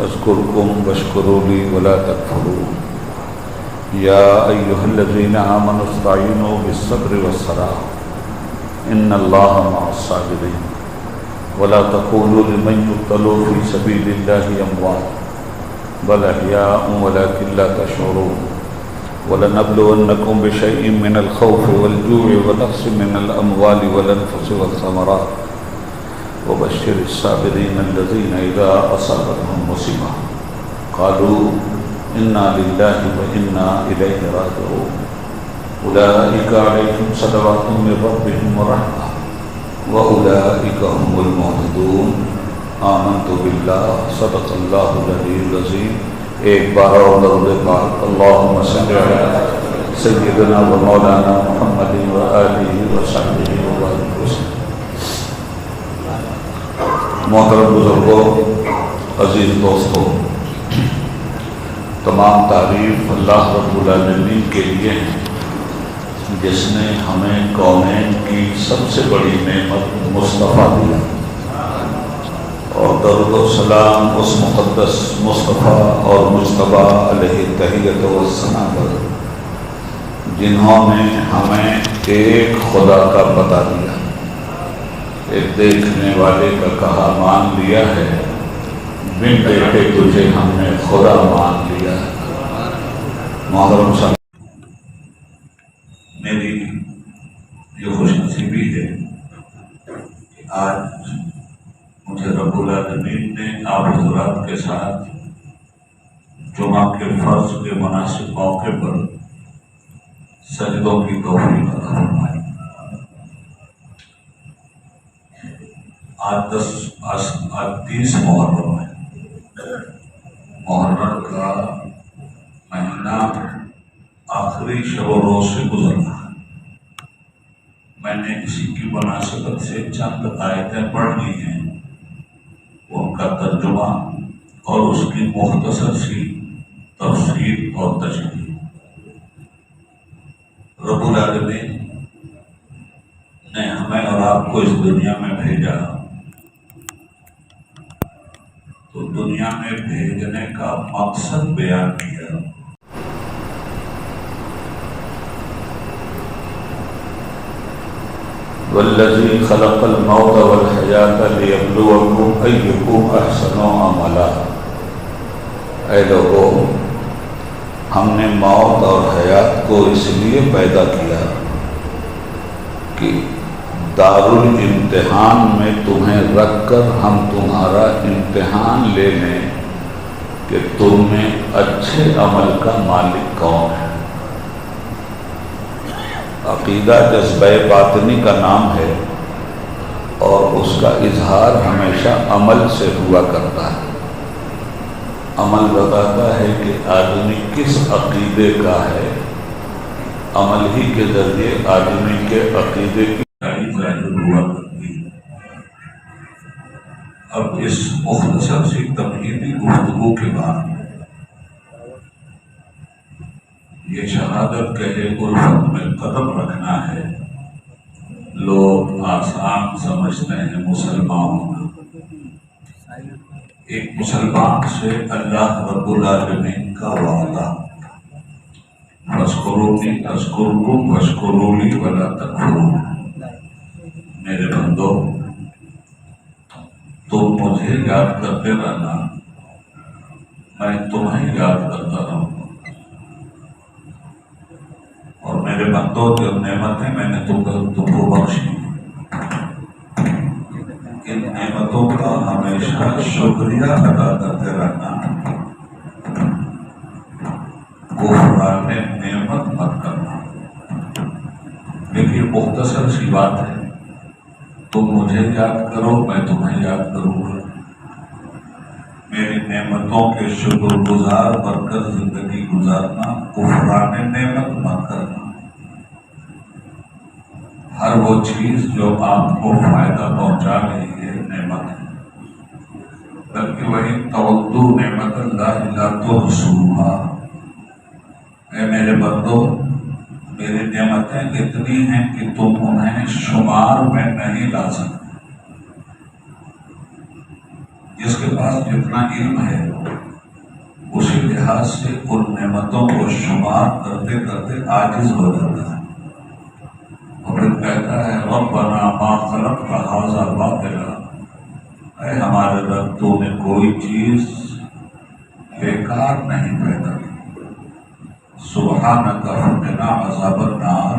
أذكركم واشكروا لي ولا تكفرون يا أيها الذين آمنوا استعينوا بالصبر والصلاة إن الله مع الصابرين ولا تقولوا لمن يقتل في سبيل الله أموات بل أحياء ولكن لا تشعرون ولنبلونكم بشيء من الخوف والجوع ونقص من الأموال والأنفس والثمرات وبشر الصابرين الذين إذا أصابتهم مصيبة قالوا إنا لله وإنا إليه راجعون أولئك عليهم صلوات من ربهم ورحمة وأولئك هم المهتدون آمنت بالله صدق الله العلي العظيم. ایک بار اور درود پاک اللہم صل علی سیدنا و مولانا محمد و آلہ و صحبہ وسلم. محترم بزرگوں، عزیز دوستوں، تمام تعریف اللہ رب العالمین کے لیے ہیں جس نے ہمیں کونین کی سب سے بڑی نعمت مصطفیٰ دیا، اور درود و سلام اس مقدس مصطفیٰ اور مجتبیٰ علیہ تحیت و ثنا پر جنہوں نے ہمیں ایک خدا کا پتہ دیا، ایک دیکھنے والے کا کہا مان لیا ہے، بن دیکھے تجھے ہم نے خدا مان لیا ہے. محترم صاحب، میری یہ خوش نصیبی ہے کہ آج مجھے رب العالمین نے آپ حضرات کے ساتھ جمعہ کے فرض کے مناسب موقع پر سجدوں کی توفیق عطا فرمائی. آج 30 محرم ہے. محرم کا مہینہ آخری شب و روز سے گزر رہا ہے. میں نے اسی کی مناسبت سے چند آیتیں پڑھ لی ہیں، ان کا ترجمہ اور اس کی مختصر سی تفسیر اور تشریح. رب العالمین نے ہمیں اور آپ کو اس دنیا میں بھیجا تو دنیا میں بھیجنے کا مقصد بیان کیا. والذی خلق الموت والحیات لیبلوکم ایکم احسن عملا. اے لوگو، ہم نے موت اور حیات کو اس لیے پیدا کیا کہ دارالامتحان میں تمہیں رکھ کر ہم تمہارا امتحان لے لیں کہ تم میں اچھے عمل کا مالک کون ہے. عقیدہ جذبہ باطنی کا نام ہے اور اس کا اظہار ہمیشہ عمل سے ہوا کرتا ہے. عمل بتاتا ہے کہ آدمی کس عقیدے کا ہے، عمل ہی کے ذریعے آدمی کے عقیدے کی ظاہر ہوا کرتی ہے. اب اس مختصر سی تمہیدی گفتگو کے بعد یہ شہادت کہے الفت میں قدم رکھنا ہے. لوگ آسان سمجھتے ہیں مسلمان ہونا. ایک مسلمان سے اللہ رب العالمین کا وعدہ فاذکرونی اذکرکم واشکروا لی ولا تکفرون. میرے بندو، تم مجھے یاد کرتے رہنا، میں تمہیں یاد کرتا رہوں. اور میرے بندو، جو نعمتیں میں نے تم کو بخشی، ان نعمتوں کا ہمیشہ شکریہ ادا کرتے رہنا. کفران نعمت مت کرنا. لیکن مختصر سی بات ہے، تم مجھے یاد کرو، میں تمہیں یاد کروں گا. میری نعمتوں کے شکر گزار بن کر زندگی گزارنا، کفران نعمت مت کرنا. ہر وہ چیز جو آپ کو فائدہ پہنچا رہی ہے نعمت ہے، بلکہ وہی تودو نعمت اللہ لا تحصوها. اے میرے بندو، میری نعمتیں اتنی ہیں کہ تم انہیں شمار میں نہیں لا سکتے. جس کے پاس جتنا علم ہے اسی لحاظ سے ان نعمتوں کو شمار کرتے کرتے عاجز ہو جاتا ہے اور پھر کہتا ہے ربنا ما خلقت ھذا باطلا، اے ہمارے رب تو نے کوئی چیز بیکار نہیں پیدا کی، سبحانک فقنا عذاب النار،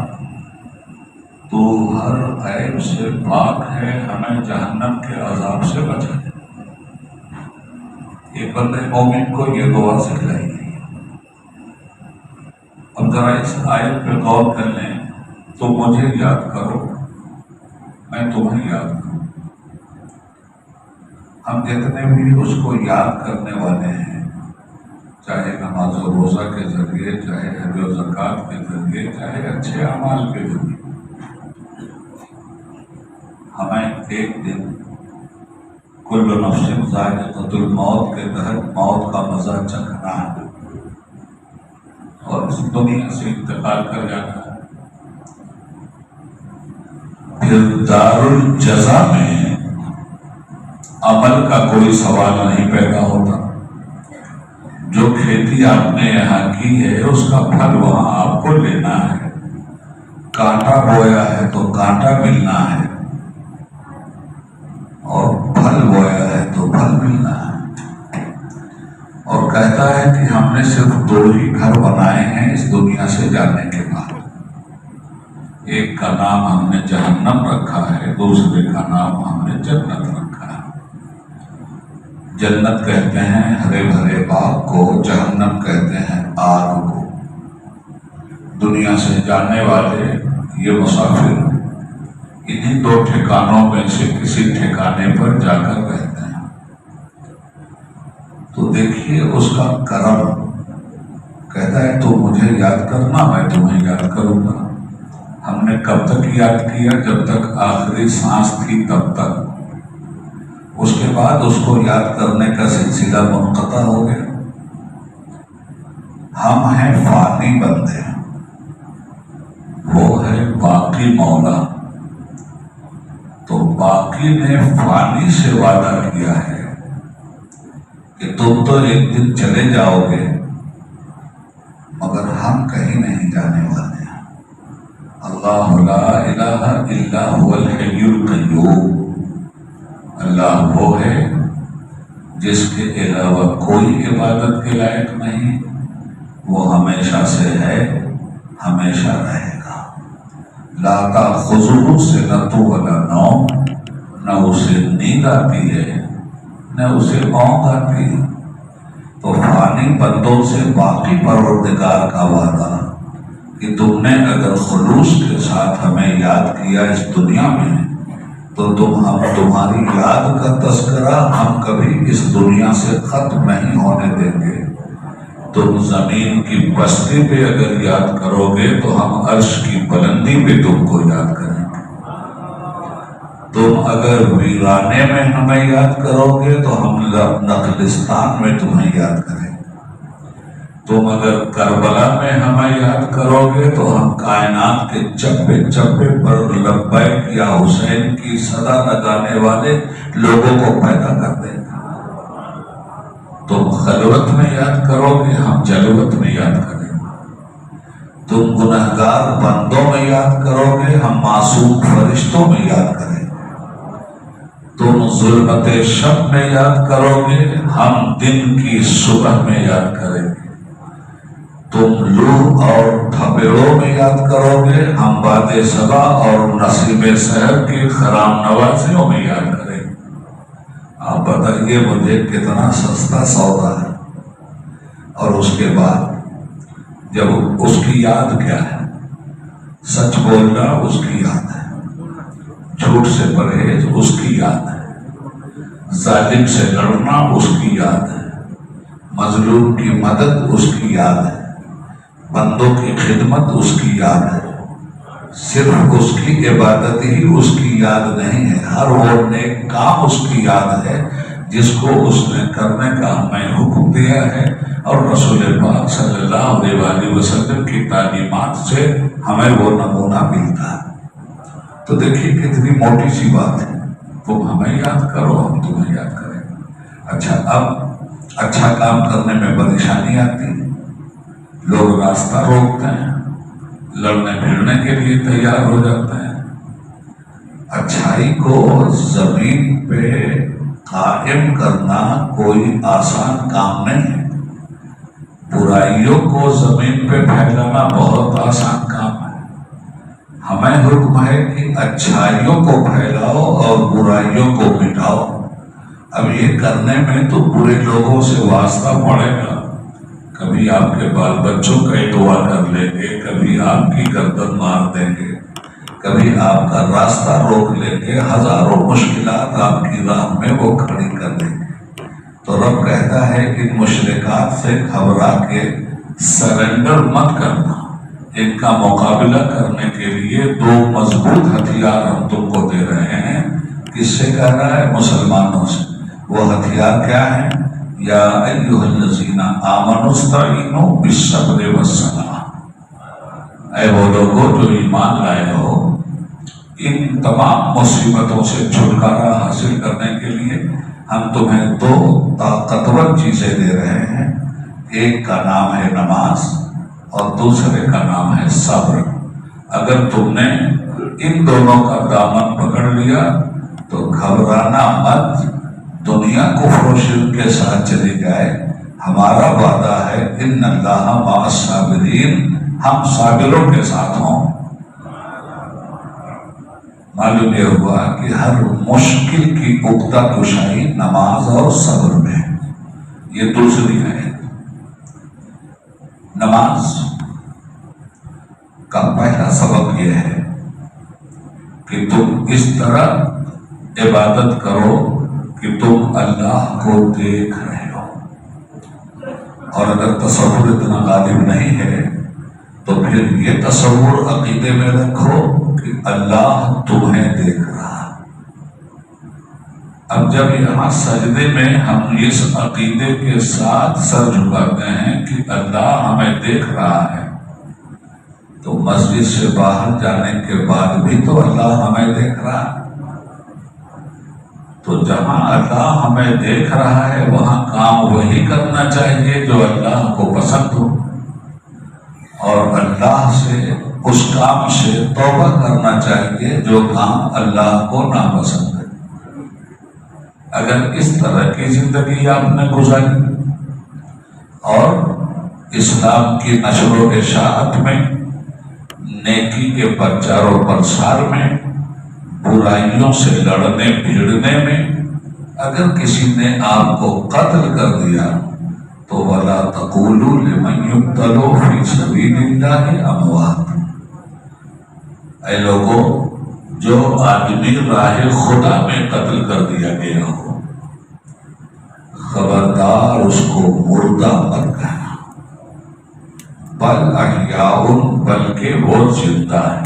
تو ہر عیب سے پاک ہے، ہمیں جہنم کے عذاب سے بچا دے۔ ایک بندے مومن کو یہ دعا سکھلائی گئی ہے۔ اب ذرا اس آیت پہ غور کر لیں تو مجھے یاد کرو، میں تمہیں یاد کروں۔ ہم جتنے بھی اس کو یاد کرنے والے ہیں، چاہے نماز و روزہ کے ذریعے، چاہے حج و زکوٰۃ کے ذریعے، چاہے اچھے اعمال کے ذریعے، ہمیں ایک دن کل نفس ذائقۃ الموت کے تحت موت کا مزہ چکھنا ہے اور اس دنیا سے انتقال کر جانا ہے۔ پھر دار الجزا میں عمل کا کوئی سوال نہیں پیدا ہوتا۔ جو کھیتی آپ نے یہاں کی ہے اس کا پھل وہاں آپ کو لینا ہے، کانٹا بویا ہے تو کانٹا ملنا ہے اور پھل بویا ہے تو پھل ملنا ہے۔ اور کہتا ہے کہ ہم نے صرف 2 ہی گھر بنائے ہیں اس دنیا سے جانے کے بعد، ایک کا نام ہم نے جہنم رکھا ہے، دوسرے کا نام ہم نے جنت رکھا ہے۔ جنت کہتے ہیں ہرے بھرے باغ کو، جہنم کہتے ہیں آگ کو۔ دنیا سے جانے والے یہ مسافر انہی 2 ٹھکانوں میں سے کسی ٹھکانے پر جا کر رہتے ہیں۔ تو دیکھیے اس کا کرم، کہتا ہے تو مجھے یاد کرنا، میں تمہیں یاد کروں گا۔ ہم نے کب تک یاد کیا؟ جب تک آخری سانس تھی تب تک، اس کے بعد اس کو یاد کرنے کا سلسلہ منقطع ہو گیا۔ ہم ہیں فانی بندے، وہ ہے باقی مولا۔ تو باقی نے فانی سے وعدہ کیا ہے کہ تم تو ایک دن چلے جاؤ گے، مگر ہم کہیں نہیں جانے والے ہیں۔ اللہ لا الہ الا هو الحی القیوم، اللہ وہ ہے جس کے علاوہ کوئی عبادت کے لائق نہیں، وہ ہمیشہ سے ہے، ہمیشہ رہے گا۔ لا تأخذہ سنۃ ولا نوم، نہ اسے نیند آتی ہے نہ اسے اونگ آتی ہے۔ تو فانی بندوں سے باقی پروردگار کا وعدہ کہ تم نے اگر خلوص کے ساتھ ہمیں یاد کیا اس دنیا میں تو ہم تمہاری یاد کا تذکرہ ہم کبھی اس دنیا سے ختم نہیں ہونے دیں گے۔ تم زمین کی بستی پہ اگر یاد کرو گے تو ہم عرش کی بلندی پہ تم کو یاد کریں گے۔ تم اگر ویرانے میں ہمیں یاد کرو گے تو ہم نخلستان میں تمہیں یاد کریں گے۔ تم اگر کربلا میں ہمیں یاد کرو گے تو ہم کائنات کے چپے چپے پر لبیک یا حسین کی صدا لگانے والے لوگوں کو پیدا کر دیں گے۔ تم خلوت میں یاد کرو گے، ہم جلوت میں یاد کریں گے۔ تم گنہگار بندوں میں یاد کرو گے، ہم معصوم فرشتوں میں یاد کریں گے۔ تم ظلمت شب میں یاد کرو گے، ہم دن کی صبح میں یاد کریں گے۔ تم لوح اور تھپڑوں میں یاد کرو گے، ہم باد صبا اور نسیم سحر کی خرام نوازیوں میں یاد کریں گے۔ آپ بتائیے مجھے کتنا سستا سودا ہے۔ اور اس کے بعد جب اس کی یاد کیا ہے؟ سچ بولنا اس کی یاد ہے، جھوٹ سے پرہیز اس کی یاد ہے، ظالم سے لڑنا اس کی یاد ہے، مظلوم کی مدد اس کی یاد ہے، بندوں کی خدمت اس کی یاد ہے۔ صرف اس کی عبادت ہی اس کی یاد نہیں ہے، ہر وہ نیک کام اس کی یاد ہے جس کو اس نے کرنے کا ہمیں حکم دیا ہے، اور رسول پاک صلی اللہ علیہ وآلہ وسلم کی تعلیمات سے ہمیں وہ نمونہ ملتا ہے۔ تو دیکھیے کتنی موٹی سی بات ہے، تم ہمیں یاد کرو ہم تمہیں یاد کریں۔ اچھا، اب اچھا کام کرنے میں پریشانی آتی، لوگ راستہ روکتے ہیں، لڑنے بھیڑنے کے لیے تیار ہو جاتے ہیں۔ اچھائی کو زمین پہ قائم کرنا کوئی آسان کام نہیں ہے، برائیوں کو زمین پہ پھیلانا بہت آسان کام ہے۔ ہمیں حکم ہے کہ اچھائیوں کو پھیلاؤ اور برائیوں کو مٹاؤ۔ اب یہ کرنے میں تو برے لوگوں سے واسطہ پڑے گا، کبھی آپ کے بال بچوں کا ہی دعا کر لیں گے، کبھی آپ کی گردن مار دیں گے، کبھی آپ کا راستہ روک لیں گے، ہزاروں مشکلات آپ کی راہ میں وہ کھڑی کر دیں گے۔ تو رب کہتا ہے کہ مشرکات سے گھبرا کے سرنڈر مت کرنا، ان کا مقابلہ کرنے کے لیے دو مضبوط ہتھیار ہم تم کو دے رہے ہیں۔ کس سے کہہ رہا ہے؟ مسلمانوں سے۔ وہ ہتھیار کیا ہیں؟ یا ایھا الذین آمنوا استعینوا بالصبر والصلاۃ، اے وہ لوگوں جو ایمان لائے ہو، ان تمام مصیبتوں سے چھٹکارا حاصل کرنے کے لیے ہم تمہیں دو طاقتور چیزیں دے رہے ہیں، ایک کا نام ہے نماز اور دوسرے کا نام ہے صبر۔ اگر تم نے ان دونوں کا دامن پکڑ لیا تو گھبرانا مت، دنیا کفر و شرک کے ساتھ چلی جائے، ہمارا وعدہ ہے ان اللہ مع الصابرین، ہم صابروں کے ساتھ ہوں۔ معلوم یہ ہوا کہ ہر مشکل کی عقدہ کشائی نماز اور صبر میں۔ یہ دوسری ہے نماز کا پہلا سبب یہ ہے کہ تم اس طرح عبادت کرو کہ تم اللہ کو دیکھ رہے ہو، اور اگر تصور اتنا غالب نہیں ہے تو پھر یہ تصور عقیدے میں رکھو کہ اللہ تمہیں دیکھ رہا۔ اب جب یہاں سجدے میں ہم اس عقیدے کے ساتھ سر جھکاتے ہیں کہ اللہ ہمیں دیکھ رہا ہے، تو مسجد سے باہر جانے کے بعد بھی تو اللہ ہمیں دیکھ رہا ہے۔ تو جہاں اللہ ہمیں دیکھ رہا ہے وہاں کام وہی کرنا چاہیے جو اللہ کو پسند ہو، اور اللہ سے اس کام سے توبہ کرنا چاہیے جو کام اللہ کو ناپسند ہے۔ اگر اس طرح کی زندگی آپ نے گزاری اور اسلام کی نشر و اشاعت میں، نیکی کے پرچار و پرسار میں، برائیوں سے لڑنے بھیڑنے میں اگر کسی نے آپ کو قتل کر دیا تو وَلَا تَقُولُوا لِمَنْ يُقْتَلُ فِي سَبِيلِ اللَّهِ أَمْوَاتٌ، اے لوگوں جو آدمی راہ خدا میں قتل کر دیا گیا ہو، خبردار اس کو مردہ مت کہنا، بل احیاء، بلکہ وہ زندہ ہے،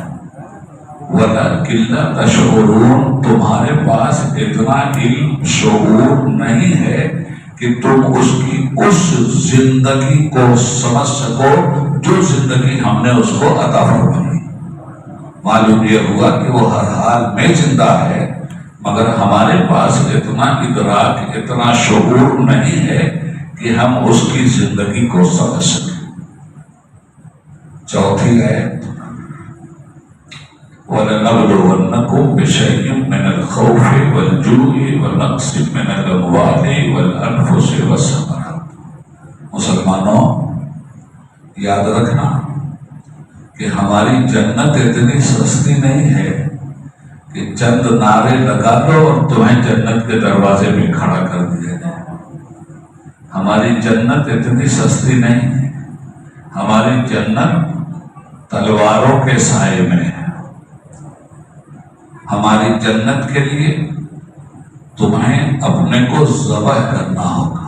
وَلَكِنْ لَا تَشْعُرُونَ، تمہارے پاس اتنا علم شعور نہیں ہے کہ تم اس کی اس زندگی کو سمجھ سکو جو زندگی ہم نے اس کو عطا فرمائی۔ معلوم یہ ہوا کہ وہ ہر حال میں زندہ ہے، مگر ہمارے پاس اتنا ادراک، اتنا شعور نہیں ہے کہ ہم اس کی زندگی کو سمجھ سکیں۔ چوتھی آیت، وَلَنَبْلُوَنَّكُمْ بِشَيْءٍ مِّنَ الْخَوْفِ وَالْجُوعِ وَنَقْصٍ مِّنَ الْأَمْوَالِ وَالْأَنفُسِ وَالثَّمَرَاتِ۔ مسلمانوں یاد رکھنا کہ ہماری جنت اتنی سستی نہیں ہے کہ چند نعرے لگا دو اور تمہیں جنت کے دروازے میں کھڑا کر دیا جائے۔ ہماری جنت اتنی سستی نہیں ہے، ہماری جنت تلواروں کے سائے میں ہے۔ ہماری جنت کے لیے تمہیں اپنے کو ذبح کرنا ہوگا،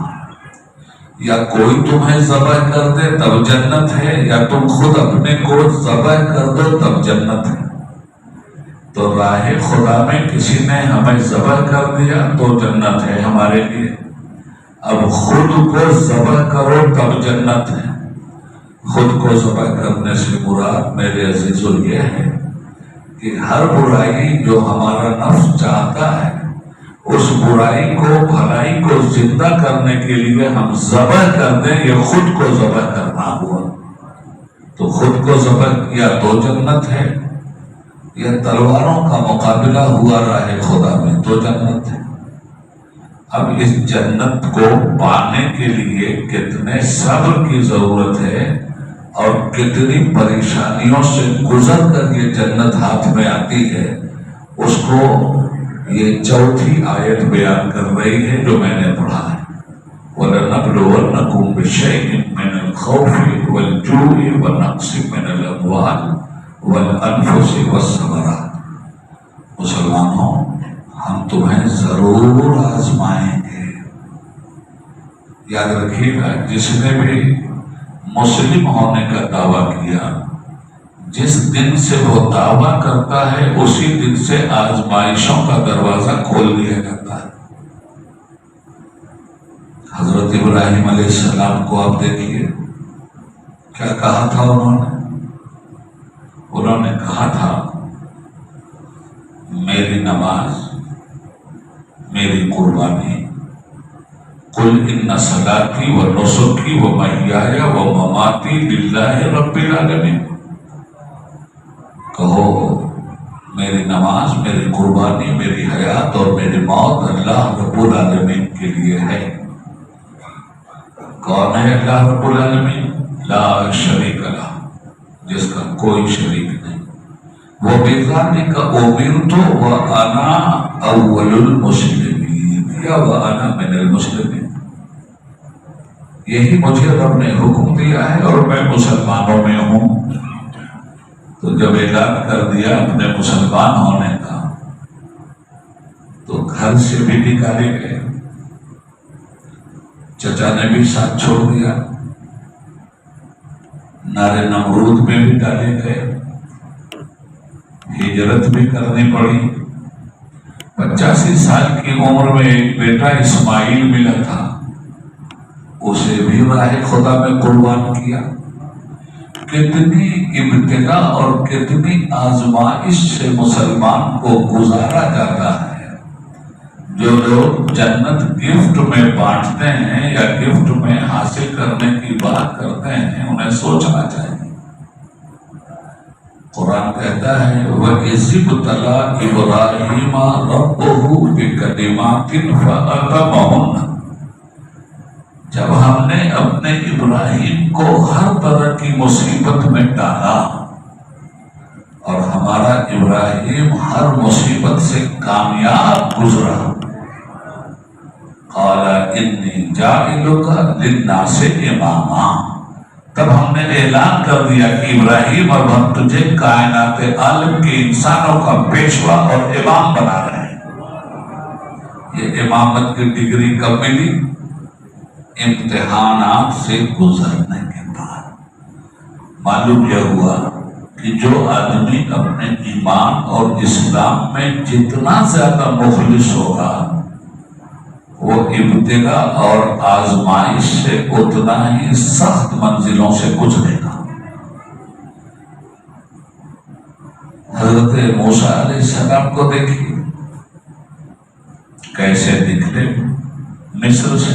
یا کوئی تمہیں ذبح کر دے تب جنت ہے، یا تم خود اپنے کو ذبح کر دو تب جنت ہے۔ تو راہ خدا میں کسی نے ہمیں ذبح کر دیا تو جنت ہے ہمارے لیے۔ اب خود کو ذبح کرو تب جنت ہے۔ خود کو ذبح کرنے سے مراد میرے عزیزو یہ ہے کہ ہر برائی جو ہمارا نفس چاہتا ہے اس برائی کو بھلائی کو زندہ کرنے کے لیے ہم ذبح کر دیں، یہ خود کو ذبح کرنا ہوا۔ تو خود کو ذبح کیا تو جنت ہے، یا تلواروں کا مقابلہ ہوا راہ خدا میں تو جنت ہے۔ اب اس جنت کو پانے کے لیے کتنے صبر کی ضرورت ہے اور کتنی پریشانیوں سے گزر کر یہ جنت ہاتھ میں آتی ہے، اس کو یہ چوتھی آیت بیان کر رہی ہے جو میں نے پڑھا ہے۔ وَلَنَبْلُوَنَّكُمْ بِشَيْءٍ مِّنَ الْخَوْفِ وَالْجُوعِ وَنَقْصٍ مِّنَ الْأَمْوَالِ وَالْأَنفُسِ وَالثَّمَرَاتِ۔ مسلمانوں، ہم تمہیں ضرور آزمائیں گے۔ یاد رکھیے گا، جس نے بھی مسلم ہونے کا دعویٰ کیا، جس دن سے وہ دعویٰ کرتا ہے اسی دن سے آزمائشوں کا دروازہ کھول دیا جاتا ہے۔ حضرت ابراہیم علیہ السلام کو آپ دیکھیے، کیا کہا تھا انہوں نے کہا تھا میری نماز، میری قربانی، قل ان صلاتی و نسکی و محیای و مماتی للہ رب العالمین۔ کہو میری نماز، میری قربانی، میری حیات اور میری موت اللہ رب العالمین کے لیے ہے۔ کون ہے اللہ رب العالمین؟ لا شریک لہ، جس کا کوئی شریک نہیں۔ وَبِذَلِكَ أُمِرْتُ وَأَنَا أَوَّلُ الْمُسْلِمِينَ یا وَأَنَا مِنَ الْمُسْلِمِينَ۔ یہی مجھے رب نے حکم دیا ہے اور میں مسلمانوں میں ہوں۔ تو جب اعلان کر دیا اپنے مسلمان ہونے کا، تو گھر سے بھی نکالے گئے، چچا نے بھی ساتھ چھوڑ دیا، نار نمرود میں بھی ڈالے گئے، ہجرت بھی کرنی پڑی۔ 85 سال کی عمر میں ایک بیٹا اسماعیل ملا تھا، اسے بھی راہ خدا میں قربان کیا۔ کتنی ابتلا اور کتنی آزمائش سے مسلمان کو گزارا جاتا ہے۔ جو لوگ جنت گفٹ میں بانٹتے ہیں یا گفٹ میں حاصل کرنے کی بات کرتے ہیں، انہیں سوچنا چاہیے۔ قرآن کہتا ہے وَإِذِ ابْتَلَىٰ إِبْرَاهِيمَ رَبُّهُ بِكَلِمَاتٍ فَأَتَمَّهُنَّ۔ جب ہم نے اپنے ابراہیم کو ہر طرح کی مصیبت میں ڈالا اور ہمارا ابراہیم ہر مصیبت سے کامیاب گزرا، قَالَ إِنِّي جَاعِلُكَ لِلنَّاسِ إِمَامًا، تب ہم نے اعلان کر دیا کہ ابراہیم اب ہم تجھے کائنات عالم کے انسانوں کا پیشوا اور امام بنا رہے ہیں۔ یہ امامت کی ڈگری کب ملی؟ امتحانات سے گزرنے کے بعد معلوم یہ ہوا کہ جو آدمی اپنے ایمان اور اسلام میں جتنا زیادہ مخلص ہوگا، وہ ابتلا اور آزمائش سے اتنا ہی سخت منزلوں سے گزرے گا۔ حضرت موسیٰ علیہ السلام کو دیکھیے، کیسے نکلے مصر سے،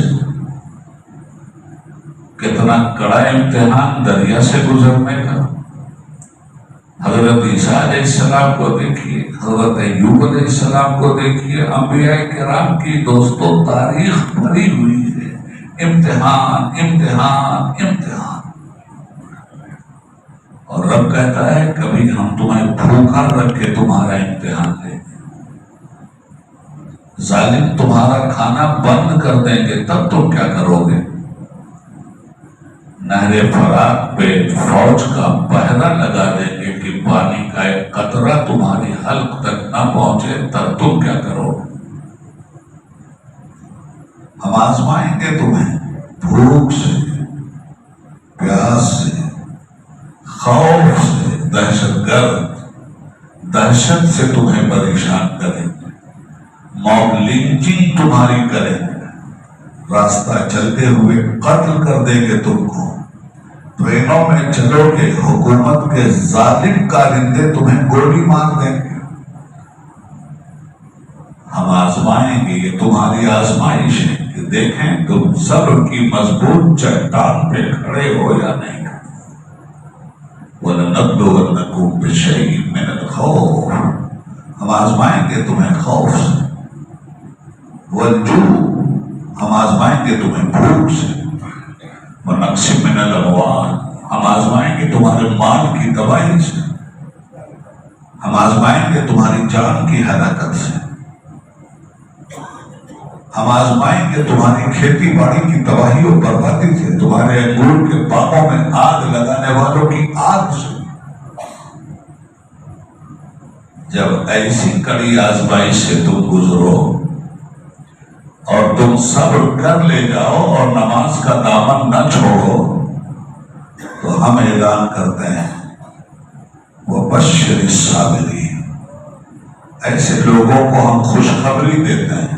کتنا کڑا امتحان دریا سے گزرنے کا۔ حضرت عیسیٰ علیہ السلام کو دیکھیے، حضرت ایوب علیہ السلام کو دیکھیے، انبیاء کرام کی دوستوں تاریخ بھری ہوئی ہے امتحان امتحان امتحان۔ اور رب کہتا ہے کبھی ہم تمہیں بھوکا رکھ کے تمہارا امتحان لیں گے، ظالم تمہارا کھانا بند کر دیں گے، تب تم کیا کرو گے؟ نہر فرات پہ فوج کا پہرا لگا دیں گے کہ پانی کا ایک قطرہ تمہاری حلق تک نہ پہنچے، تب تم کیا کرو؟ ہم آزمائیں گے تمہیں بھوک سے، پیاس سے، خوف سے، دہشت گرد دہشت سے تمہیں پریشان کریں گے، موب لنچنگ تمہاری کریں گے، راستہ چلتے ہوئے قتل کر دیں گے تم کو، ٹرینوں میں چلو گے حکومت کے ظالم کارندے تمہیں گولی مار دیں گے۔ ہم آزمائیں گے، یہ تمہاری آزمائش ہے کہ دیکھیں تم صبر کی مضبوط چٹان پہ کھڑے ہو یا نہیں۔ وَلَنَبْلُوَنَّكُمْ بِشَيْءٍ مِّنَ الْخَوْفِ، ہم آزمائیں گے تمہیں خوف سے، وَالْجُوعِ، ہم آزمائیں گے تمہیں بھوک سے، وَنَقْصٍ مِّنَ الْأَمْوَالِ، ہم آزمائیں گے تمہارے مال کی تباہی سے، ہم آزمائیں گے تمہاری جان کی ہلاکت سے، ہم آزمائیں گے تمہاری کھیتی باڑی کی تباہی اور بربادی سے، تمہارے انگور کے باغوں میں آگ لگانے والوں کی آگ سے۔ جب ایسی کڑی آزمائش سے تم گزرو اور تم صبر کر لے جاؤ اور نماز کا دامن نہ چھوڑو، تو ہم اعلان کرتے ہیں وَبَشِّرِ الصَّابِرِينَ، ایسے لوگوں کو ہم خوشخبری دیتے ہیں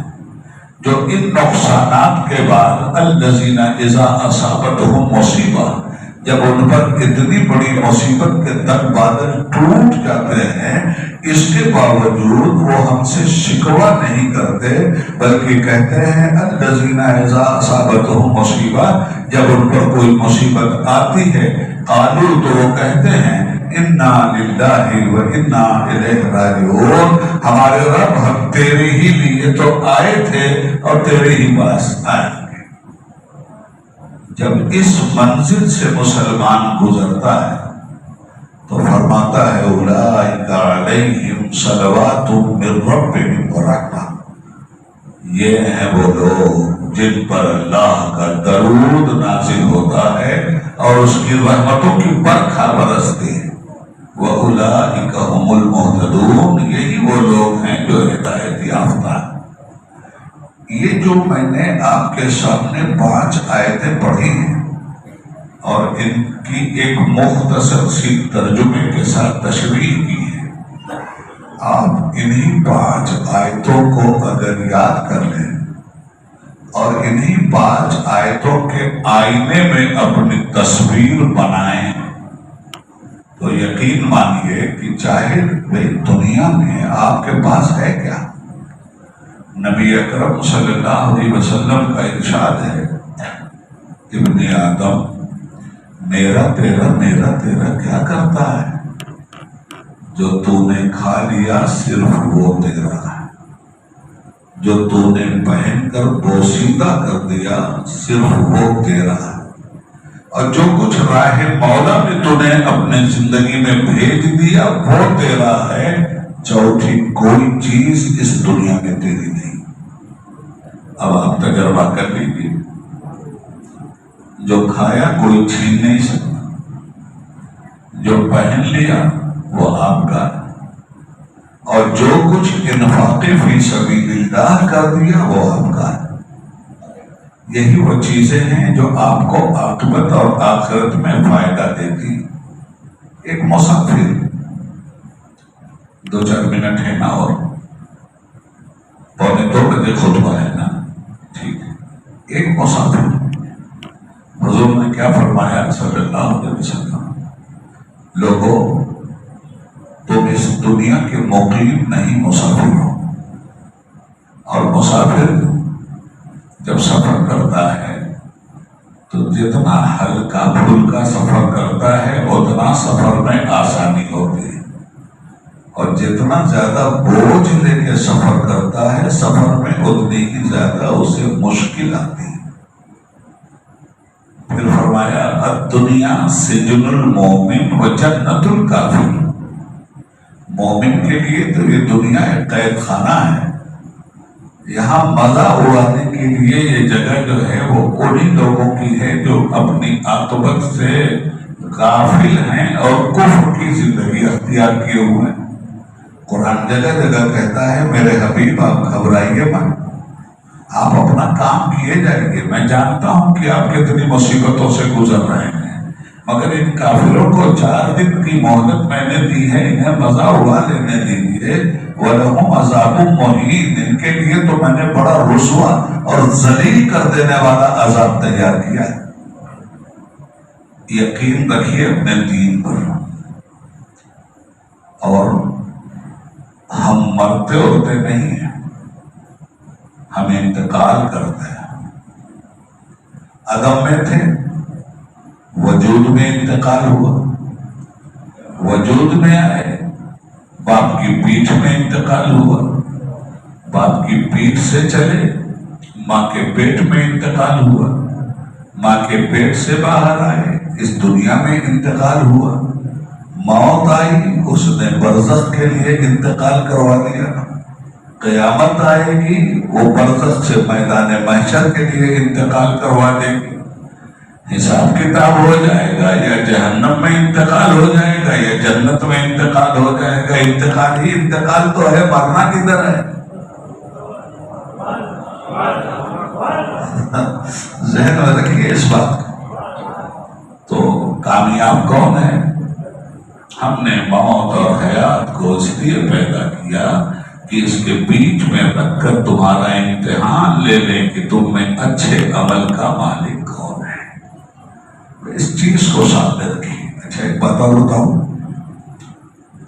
جو ان نقصانات کے بعد الذین اذا اصابتہم مصیبہ، جب ان پر اتنی بڑی مصیبت کے تک بادل ٹوٹ جاتے ہیں، اس کے باوجود وہ ہم سے شکوہ نہیں کرتے، بلکہ کہتے ہیں الذین اذا اصابتہم مصیبہ، جب ان پر کوئی مصیبت آتی ہے قالوا، تو وہ کہتے ہیں انا للہ و انا الیہ راجعون، ہمارے رب ہم تیرے ہی لیے تو آئے تھے اور تیرے ہی پاس آئیں گے۔ جب اس منزل سے مسلمان گزرتا ہے تو فرماتا ہے اولئک علیہم صلوات من ربہم ورحمہ، یہ ہیں وہ لوگ جن پر اللہ کا درود نازل ہوتا ہے اور اس کی رحمتوں کی برکھا برستی ہے۔ وَأُولَٰئِكَ هُمُ الْمُهْتَدُونَ، یہی وہ لوگ ہیں جو ہدایت یافتہ ہیں۔ یہ جو میں نے آپ کے سامنے 5 آیتیں پڑھی ہیں اور ان کی ایک مختصر سی ترجمے کے ساتھ تشریح کی ہے، آپ انہی 5 آیتوں کو اگر یاد کر لیں اور انہی 5 آیتوں کے آئینے میں اپنی تصویر بنائیں تو یقین مانیے کہ چاہے دنیا میں آپ کے پاس ہے کیا۔ نبی اکرم صلی اللہ علیہ وسلم کا ارشاد ہے ابن آدم میرا تیرا کیا کرتا ہے، جو تو نے کھا لیا صرف وہ تیرا ہے، جو تو نے پہن کر بوسیدہ کر دیا صرف وہ تیرا ہے، اور جو کچھ راہ مولا میں تو نے اپنے زندگی میں بھیج دیا وہ تیرا ہے، چوتھی کوئی چیز اس دنیا میں تیری نہیں۔ اب آپ تجربہ کر لیجیے، جو کھایا کوئی چھین نہیں سکتا، جو پہن لیا وہ آپ کا، اور جو کچھ انفاق فی سبیل اللہ کر دیا وہ آپ کا ہے۔ یہی وہ چیزیں ہیں جو آپ کو عاقبت اور آخرت میں فائدہ دیتی۔ ایک مسافر 2-4 منٹ ہے نا، اور 1:45 بجے خطبہ ہے نا، ٹھیک ہے۔ ایک مسافر، حضور نے کیا فرمایا صلی اللہ علیہ وسلم، لوگوں تم اس دنیا کے مقیم نہیں مسافر ہو، اور مسافر جب سفر کرتا ہے تو جتنا ہلکا پھلکا سفر کرتا ہے اتنا سفر میں آسانی ہوتی ہے، اور جتنا زیادہ بوجھ لے کے سفر کرتا ہے سفر میں اتنی ہی زیادہ اسے مشکل آتی ہے۔ پھر فرمایا الدنیا سجن المومن و جنت الکافر، مومن کے لیے تو یہ دنیا ایک قید خانہ ہے، یہاں مزہ اڑانے کے لیے یہ جگہ جو ہے وہ انہی لوگوں کی ہے جو اپنی عاقبت سے غافل ہیں اور کفر کی زندگی اختیار کیے ہوئے ہیں۔ قرآن جگہ جگہ کہتا ہے میرے حبیب آپ گھبرائیے مت، آپ اپنا کام کیے جائیے، میں جانتا ہوں کہ آپ کتنی مصیبتوں سے گزر رہے ہیں، مگر ان کافروں کو 4 دن کی مہلت میں نے دی ہے، انہیں مزہ اڑا لینے دیجیے۔ وَلَهُمْ عَذَابٌ مُّهِينٌ، ان کے لیے تو میں نے بڑا رسوا اور ذلیل کر دینے والا عذاب تیار کیا ہے۔ یقین رکھیے اپنے دین پر، اور ہم مرتے ہوتے نہیں ہیں، ہم انتقال کرتے ہیں۔ عدم میں تھے، وجود میں انتقال ہوا، وجود میں آئے، باپ کی پیٹھ میں انتقال ہوا، باپ کی پیٹھ سے چلے، ماں کے پیٹ میں انتقال ہوا، ماں کے پیٹ سے باہر آئے، اس دنیا میں انتقال ہوا، موت آئی، اس نے برزخ کے لیے انتقال کروا دیا، قیامت آئے گی، وہ برزخ سے میدان محشر کے لیے انتقال کروا دے گی، حساب کتاب ہو جائے گا، یا جہنم میں انتقال ہو جائے گا یا جنت میں انتقال ہو جائے گا۔ انتقال ہی انتقال تو ہے، مرنا کدھر ہے؟ ذہن میں رکھیے اس بات کو۔ تو کامیاب کون ہے؟ ہم نے موت اور حیات کو اس لیے پیدا کیا کہ اس کے بیچ میں رکھ کر تمہارا امتحان لے لیں کہ تم میں اچھے عمل کا مالک کون ہے۔ اس چیز کو سامنے رکھیے۔ اچھا ایک بات اور بتاؤں،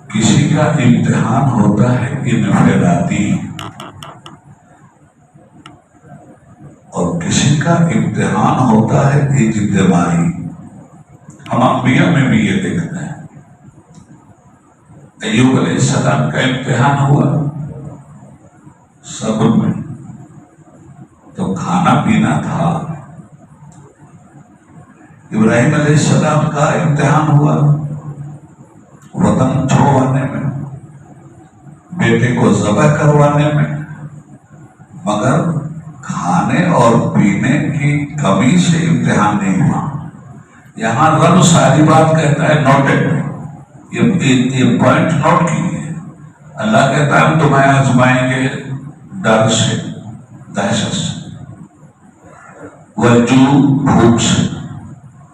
کسی کا امتحان ہوتا ہے انفرادی اور کسی کا امتحان ہوتا ہے اجتماعی۔ ہم انبیاء میں بھی یہ دیکھتے ہیں۔ ایوب علیہ السلام کا امتحان ہوا صبر میں، تو کھانا پینا تھا۔ ابراہیم علیہ السلام کا امتحان ہوا وطن چھوڑوانے میں، بیٹے کو ذبح کروانے میں، مگر کھانے اور پینے کی کمی سے امتحان نہیں ہوا۔ یہاں رب ساری بات کہتا ہے نوٹڈ، یہ پوائنٹ نوٹ کیجیے۔ اللہ کہتا ہے ہم تمہیں آزمائیں گے ڈر سے، دہشت سے، والجوع بھوک سے،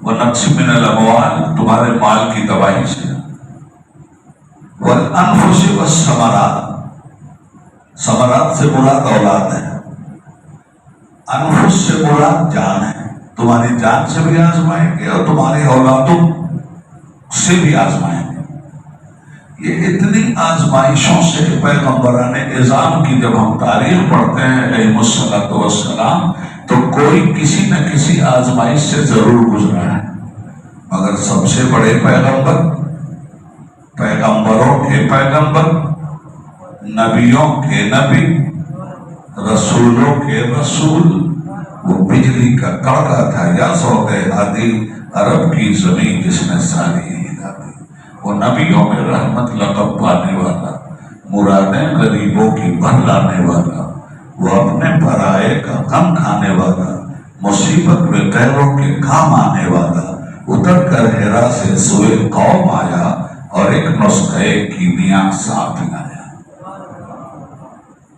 ونقص من الاموال تمہارے مال کی تباہی سے، والانفس والثمرات، ثمرات سے مراد اولاد ہے، انفس سے مراد جان ہے، تمہاری جان سے بھی آزمائیں گے اور تمہاری اولادوں سے بھی آزمائیں گے۔ یہ اتنی آزمائشوں سے پیغمبران اعظام کی جب ہم تاریخ پڑھتے ہیں علیہ الصلوۃ والسلام، تو کوئی کسی نہ کسی آزمائش سے ضرور گزرا ہے، مگر سب سے بڑے پیغمبر، پیغمبروں کے پیغمبر، نبیوں کے نبی، رسولوں کے رسول، وہ بجلی کا کڑکا تھا یا سوتے ہادی عرب کی زمین جس نے ساری ہلا دی، وہ نبیوں میں رحمت لقب پانے والا، مرادیں غریبوں کی بھر لانے والا، وہ اپنے پرائے کا غم کھانے والا، مصیبت میں غیروں کے کام آنے والا، اتر کر حرا سے سوئے قوم آیا اور ایک نسخے کیمیا ساتھ لایا۔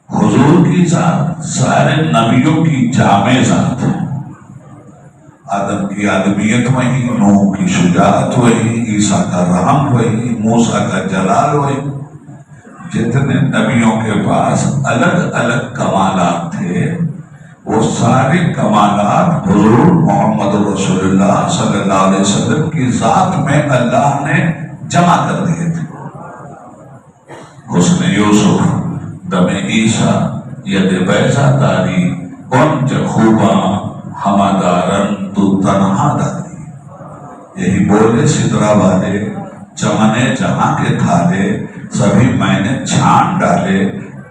حضور کی ذات سارے نبیوں کی جامع ذات ہے۔ آدم کی آدمیت وہی، نوح کی شجاعت وہی، عیسیٰ کا رحم وہی، موسیٰ کا جلال وہی۔ جتنے نبیوں کے پاس الگ الگ کمالات تھے، وہ سارے کمالات حضور محمد رسول اللہ صلی اللہ علیہ وسلم کی ذات میں اللہ نے جمع کر دیے تھے۔ حسن یوسف، دم عیسیٰ، ید بیضا داری، انج خوباں ہمادارن تو تنہا داری۔ یہی بولے سدرا والے، چمنے جہاں کے تھالے، سبھی میں نے چھان ڈالے،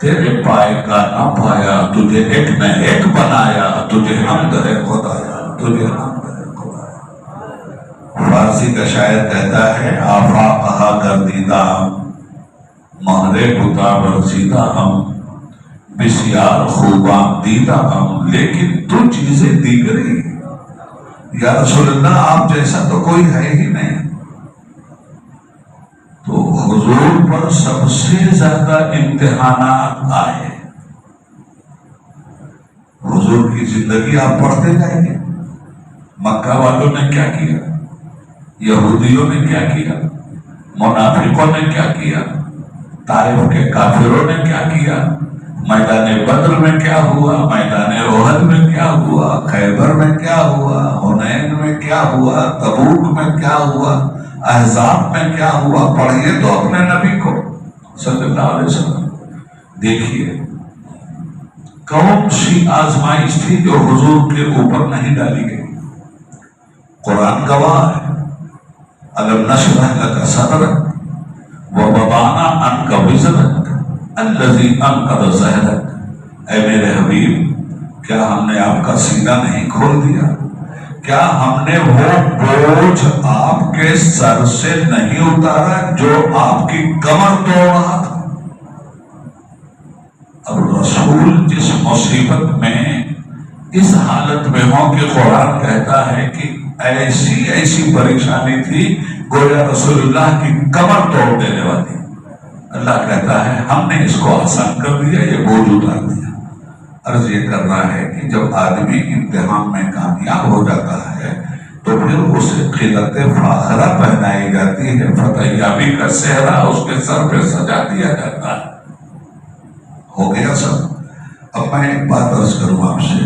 تیرے پائے کا نہ پایا، تجھے ایک نہ ایک بنایا، تجھے حمد ہے خدایا، تجھے حمد ہے خدایا۔ فارسی کا شاعر کہتا ہے آفاق کہا گردیدہ ہم، مہرے بتا برسیدہ ہم، بسیار خوباں دیدہ ہم، لیکن تو چیزیں دیگری۔ یا رسول اللہ آپ جیسا تو کوئی ہے ہی نہیں۔ تو حضور پر سب سے زیادہ امتحانات آئے۔ حضور کی زندگی آپ پڑھتے جائیں گے، مکہ والوں نے کیا کیا، یہودیوں نے کیا کیا، منافقوں نے کیا کیا، طائف کے کافروں نے کیا کیا، میدان بدر میں کیا ہوا، میدان احد میں کیا ہوا، خیبر میں کیا ہوا، حنین میں کیا ہوا، تبوک میں کیا ہوا، احزاب میں کیا ہوا۔ پڑھیے تو اپنے نبی کو صلی اللہ علیہ وسلم، دیکھیے کون سی آزمائش تھی جو حضور کے اوپر نہیں ڈالی گئی؟ قرآن گواہ ہے، الم نشرح لک صدرک ووضعنا عنک وزرک الذی انقض ظہرک۔ اے میرے حبیب، کیا ہم نے آپ کا سینہ نہیں کھول دیا؟ کیا ہم نے وہ بوجھ آپ کے سر سے نہیں اتارا جو آپ کی کمر توڑ رہا تھا؟ اب رسول جس مصیبت میں اس حالت میں ہو کہ قرآن کہتا ہے کہ ایسی پریشانی تھی گویا رسول اللہ کی کمر توڑ دینے والی، اللہ کہتا ہے ہم نے اس کو آسان کر دیا، یہ بوجھ اتار دیا۔ عرض یہ کرنا ہے کہ جب آدمی امتحان میں کامیاب ہو جاتا ہے تو پھر اسے خلعت فاخرہ پہنائی جاتی ہے، فتح یابی کا صحرا اس کے سر پہ سجا دیا جاتا ہے۔ ہو گیا سب؟ اب میں ایک بات عرض کروں آپ سے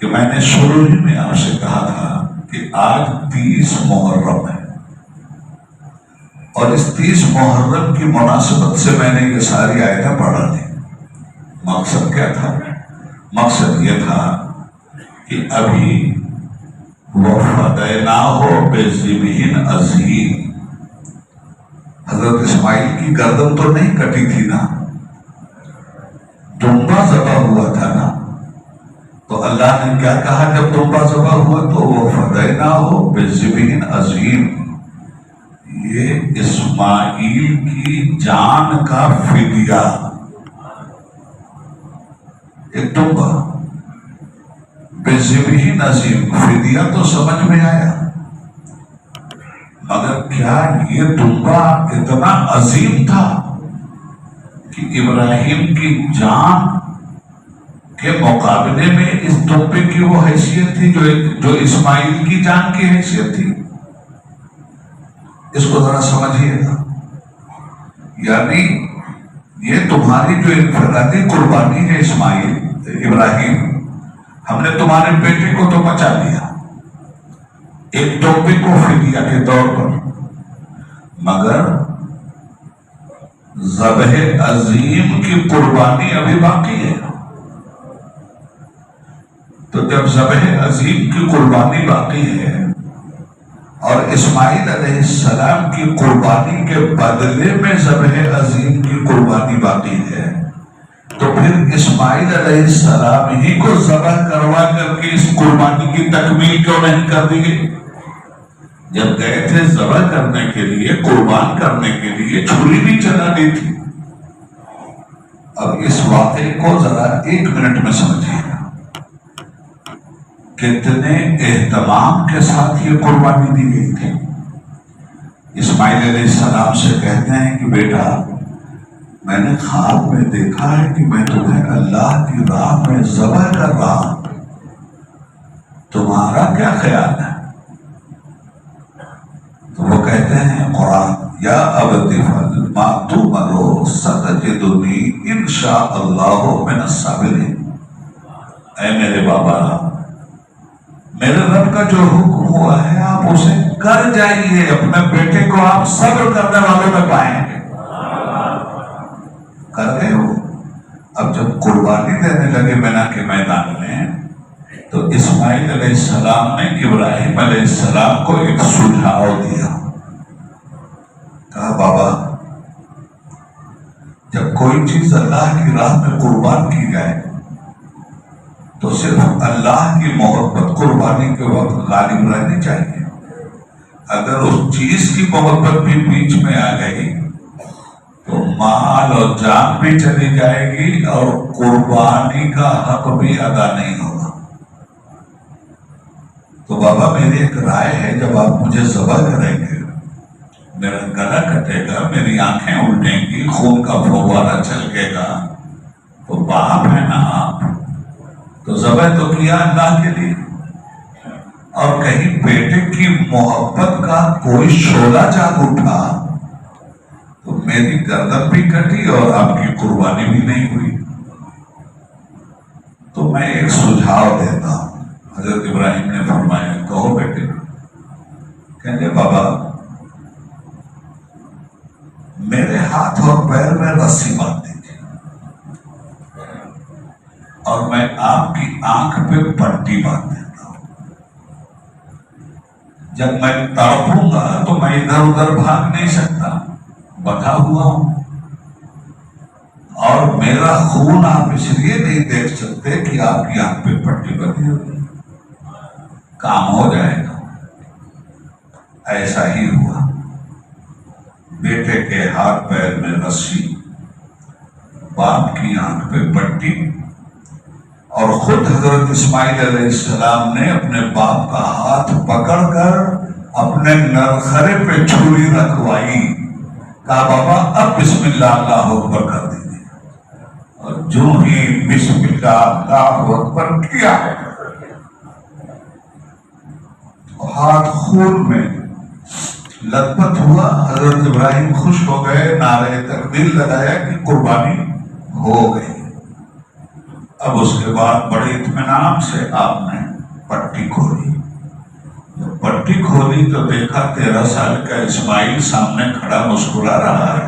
کہ میں نے شروع ہی میں آپ سے کہا تھا کہ آج 30 محرم ہے، اور اس 30 محرم کی مناسبت سے میں نے یہ ساری آیتیں پڑھا تھی۔ مقصد کیا تھا؟ مقصد یہ تھا کہ ابھی وَفَدَيْنَاهُ بِذِبْحٍ عَظِيمٍ، حضرت اسماعیل کی گردن تو نہیں کٹی تھی نا، دمبا ذبح ہوا تھا نا۔ تو اللہ نے کیا کہا جب دمبا ذبح ہوا؟ تو وَفَدَيْنَاهُ بِذِبْحٍ عَظِيمٍ، یہ اسماعیل کی جان کا فدیہ، ایک دمبا بِذِبْحٍ عَظِيمٍ، فدیہ تو سمجھ میں آیا، مگر کیا یہ دمبا اتنا عظیم تھا کہ ابراہیم کی جان کے مقابلے میں اس دمبے کی وہ حیثیت تھی جو اسماعیل کی جان کی حیثیت تھی؟ اس کو ذرا سمجھیے گا۔ یعنی یہ تمہاری جو انفرادی قربانی ہے اسماعیل ابراہیم، ہم نے تمہارے بیٹے کو تو بچا لیا ایک دمبے کو فدیہ کے طور پر، مگر ذبح عظیم کی قربانی ابھی باقی ہے۔ تو جب ذبح عظیم کی قربانی باقی ہے اور اسماعیل علیہ السلام کی قربانی کے بدلے میں ذبح عظیم کی قربانی باقی ہے، تو پھر اسماعیل علیہ السلام ہی کو ذبح کروا کر کے اس قربانی کی تکمیل کیوں نہیں کر دی گئی؟ جب گئے تھے ذبح کرنے کے لیے، قربان کرنے کے لیے، چھری بھی چلا دی تھی۔ اب اس واقعے کو ذرا 1 منٹ میں سمجھیے گا، کتنے اہتمام کے ساتھ یہ قربانی دی گئی تھی۔ اسماعیل علیہ السلام سے کہتے ہیں کہ بیٹا، میں نے خواب میں دیکھا ہے کہ میں تمہیں اللہ کی راہ میں ذبح کر رہا ہوں، تمہارا کیا خیال ہے؟ تو وہ کہتے ہیں قرآن، یا ابت افعل ما تؤمر ستجدنی ان شاء اللہ من الصابرین۔ اے میرے بابا، میرے رب کا جو حکم ہوا ہے آپ اسے کر جائیے، اپنے بیٹے کو آپ صبر کرنے والوں میں پائیں گے۔ کر گئے ہو؟ اب جب قربانی دینے لگے مینا کے میدان میں، تو اسماعیل علیہ السلام نے ابراہیم علیہ السلام کو ایک سجھاؤ دیا۔ کہا بابا، جب کوئی چیز اللہ کی راہ میں قربان کی جائے تو صرف اللہ کی محبت قربانی کے وقت غالب رہنی چاہیے۔ اگر اس چیز کی محبت بھی بیچ میں آ گئی تو مال اور جان بھی چلی جائے گی اور قربانی کا حق بھی ادا نہیں ہوگا۔ تو بابا میری ایک رائے ہے، جب آپ مجھے ذبح کریں گے، میرا گلا کٹے گا، میری آنکھیں الٹیں گی، خون کا فوارہ چھلکے گا، تو باپ ہے نا آپ، تو ذبح تو کیا اللہ کے لیے، اور کہیں بیٹے کی محبت کا کوئی شعلہ جاگ اٹھا تو میری گردن بھی کٹی اور آپ کی قربانی بھی نہیں ہوئی۔ تو میں ایک سجھاؤ دیتا ہوں۔ حضرت ابراہیم نے فرمایا، کہو بیٹے۔ کہنے بابا، میرے ہاتھ اور پیر میں رسی باندھ دیجیے اور اور میں آپ کی آنکھ پہ پٹی باندھ دیتا ہوں. جب میں تڑپوں گا تو میں ادھر ادھر بھاگ نہیں سکتا، بندھا ہوا ہوں. اور میرا خون آپ اس لیے نہیں دیکھ سکتے کہ آپ کی آنکھ پہ پٹی بندھی ہوگی، کام ہو جائے گا. ایسا ہی ہوا. بیٹے کے ہاتھ پیر میں رسی، باپ کی آنکھ پہ پٹی، اور خود حضرت اسماعیل علیہ السلام نے اپنے باپ کا ہاتھ پکڑ کر اپنے نرخرے پہ چھری رکھوائی. کہا بابا اب بسم اللہ اللہ اکبر کر دیجیے. اور جو ہی بسم اللہ اللہ اکبر کیا ہاتھ خون میں لت پت ہوا. حضرت ابراہیم خوش ہو گئے، نعرہ تکبیر لگایا کہ قربانی ہو گئی. اب اس کے بعد بڑے اطمینان سے آپ نے پٹی کھولی. پٹی کھولی تو دیکھا 13 سال کا اسماعیل سامنے کھڑا مسکرا رہا ہے.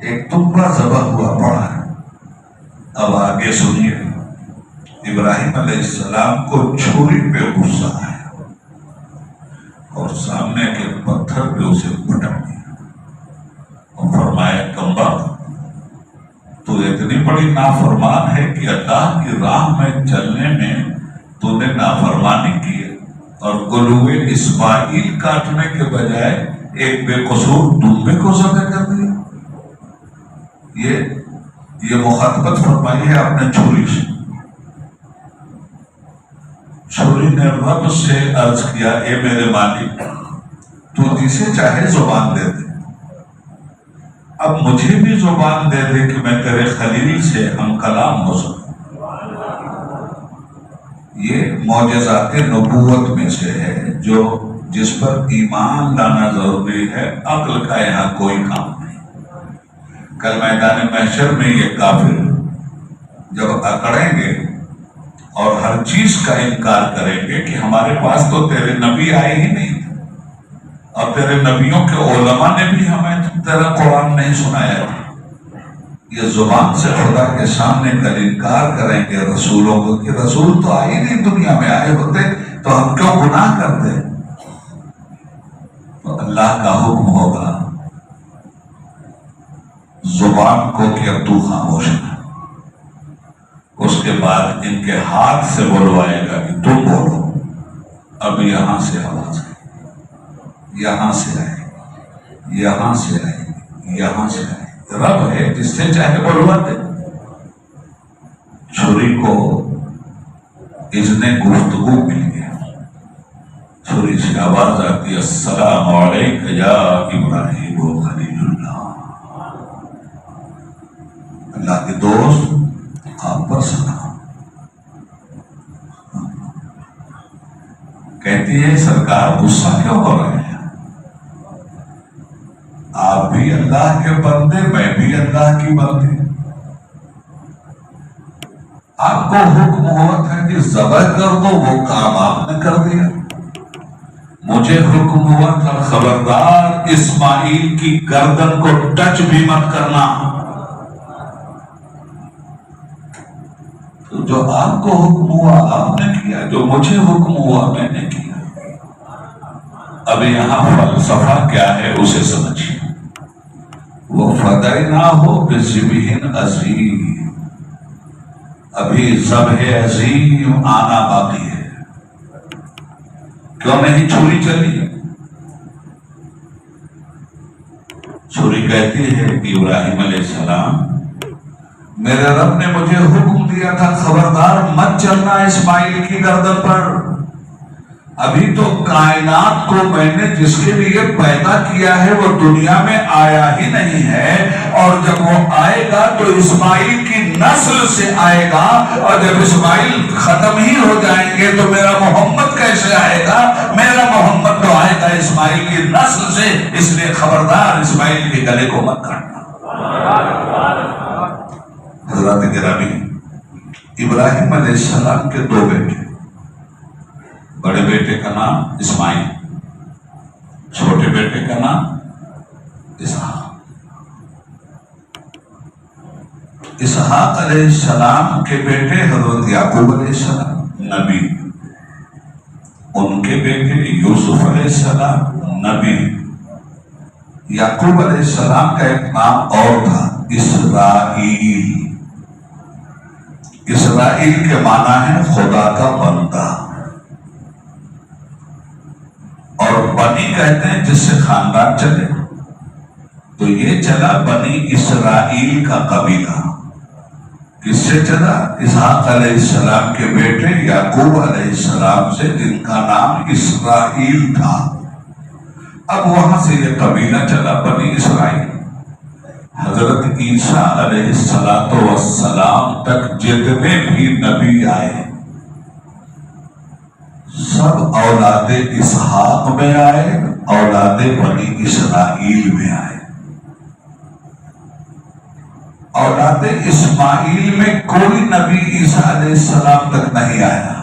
ایک تمبا ذبح ہوا پڑا ہے. اب آگے سنیے. ابراہیم علیہ السلام کو چھری پہ غصہ آیا اور سامنے کے پتھر پہ اسے پٹک دیا اور فرمایا کمبا تو اتنی بڑی نافرمان ہے کہ اللہ کی راہ میں چلنے میں تو نے نافرمانی کی ہے، اور گلوے اسماعیل کاٹنے کے بجائے ایک بے قصور دمبے کو ذبح کر دیا. یہ مخاطبت فرمائی ہے آپ نے چھری سے. چھری نے رب سے عرض کیا اے میرے مالک تو جسے چاہے زبان دے دے، اب مجھے بھی زبان دے دے کہ میں تیرے خلیل سے ہم کلام ہو سکوں. یہ معجزات نبوت میں سے ہے جس پر ایمان لانا ضروری ہے. عقل کا یہاں کوئی کام نہیں. کل میدان محشر میں یہ کافر جب اکڑیں گے اور ہر چیز کا انکار کریں گے کہ ہمارے پاس تو تیرے نبی آئے ہی نہیں تھے اور تیرے نبیوں کے علماء نے بھی ہمیں تیرا قرآن نہیں سنایا تھا. یہ زبان سے خدا کے سامنے کل انکار کریں گے رسولوں کو کہ رسول تو آئی نہیں، دنیا میں آئے ہوتے تو ہم کیوں گناہ کرتے. تو اللہ کا حکم ہوگا زبان کو کہ اب تو خاموش ہے. اس کے بعد ان کے ہاتھ سے بلوائے گا کہ تم بولو. اب یہاں سے آواز آئے، یہاں سے آئے، یہاں سے آئے، یہاں سے آئے. رب ہے جس سے چاہے بلواتے. چھری کو اذن گفتگو مل گیا. چھری سے آواز آتی السلام علیک یا ابراہیم و خلیل اللہ. اللہ کے دوست آپ پر سلام. کہتی ہے سرکار غصہ کیوں ہو رہے ہیں؟ آپ بھی اللہ کے بندے، میں بھی اللہ کی بندے. آپ کو حکم ہوا تھا کہ ذبح کر دو، وہ کام آپ نے کر دیا. مجھے حکم ہوا تھا خبردار اسماعیل کی گردن کو ٹچ بھی مت کرنا. تو جو آپ کو حکم ہوا آپ نے کیا، جو مجھے حکم ہوا میں نے کیا. اب یہاں فلسفہ کیا ہے اسے سمجھیے. وہ فدیناہ بذبح عظیم، ابھی ذبح عظیم آنا باقی ہے. کیوں نہیں چھری چلی؟ چھری کہتی ہے کہ ابراہیم علیہ السلام میرے رب نے مجھے حکم دیا تھا خبردار مت چلنا اسماعیل کی گردن پر. ابھی تو کائنات کو میں نے جس کے لیے پیدا کیا ہے وہ دنیا میں آیا ہی نہیں ہے، اور جب وہ آئے گا تو اسماعیل کی نسل سے آئے گا، اور جب اسماعیل ختم ہی ہو جائیں گے تو میرا محمد کیسے آئے گا؟ میرا محمد تو آئے گا اسماعیل کی نسل سے. اس لیے خبردار اسماعیل کے گلے کو مت کاٹنا. حضرات گرامی، ابراہیم علیہ السلام کے 2 بیٹے. بڑے بیٹے کا نام اسماعیل، چھوٹے بیٹے کا نام اسحاق. اسحاق علیہ السلام کے بیٹے حضرت یعقوب علیہ السلام نبی، ان کے بیٹے یوسف علیہ السلام نبی۔ یعقوب علیہ السلام کا ایک نام اور تھا، اسرائیل۔ اسرائیل کے معنی ہے خدا کا بندہ، اور بنی کہتے ہیں جس سے خاندان چلے، تو یہ چلا بنی اسرائیل کا قبیلہ۔ کس سے چلا؟ اسحاق علیہ السلام کے بیٹے یعقوب علیہ السلام سے، جن کا نام اسرائیل تھا۔ اب وہاں سے یہ قبیلہ چلا بنی اسرائیل۔ حضرت عیسیٰ علیہ السلام تک جتنے بھی نبی آئے سب اولاد اسحاق میں آئے، اولاد بنی اسرائیل میں آئے۔ اولاد اسماعیل میں کوئی نبی عیسیٰ علیہ السلام تک نہیں آیا۔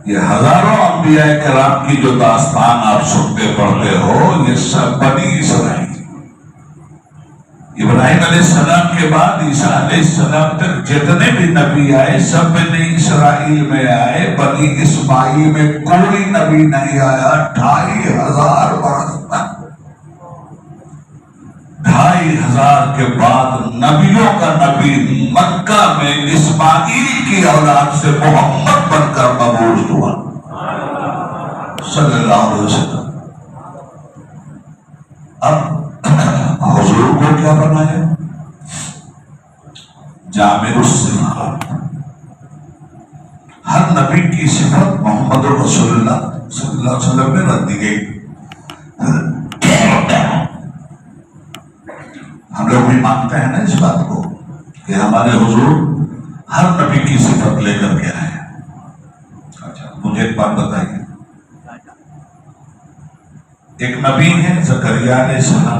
یہ ہزاروں انبیاء کرام کی جو داستان آپ سنتے پڑھتے ہو، یہ سب بنی اسرائیل۔ ابراہیم علیہ السلام کے بعد عیسیٰ علیہ السلام تک جتنے بھی نبی آئے سب بنی اسرائیل میں آئے۔ بنی اسماعیل میں کوئی نبی نہیں آیا 2500 برس تک۔ 2500 کے بعد نبیوں کا نبی مکہ میں اسماعیل کی اولاد سے محمد بن کر مبعوث ہوا صلی اللہ علیہ وسلم۔ اب حضور کو کیا بنایا؟ جامع الصفات۔ ہر نبی کی صفت محمد رسول اللہ صلی اللہ علیہ وسلم میں رکھ دی گئی۔ ہم لوگ بھی مانتے ہیں نا اس بات کو کہ ہمارے حضور ہر نبی کی صفت لے کر کے آئے۔ اچھا مجھے ایک بات بتائیے، ایک نبی ہے زکریا علیہ السلام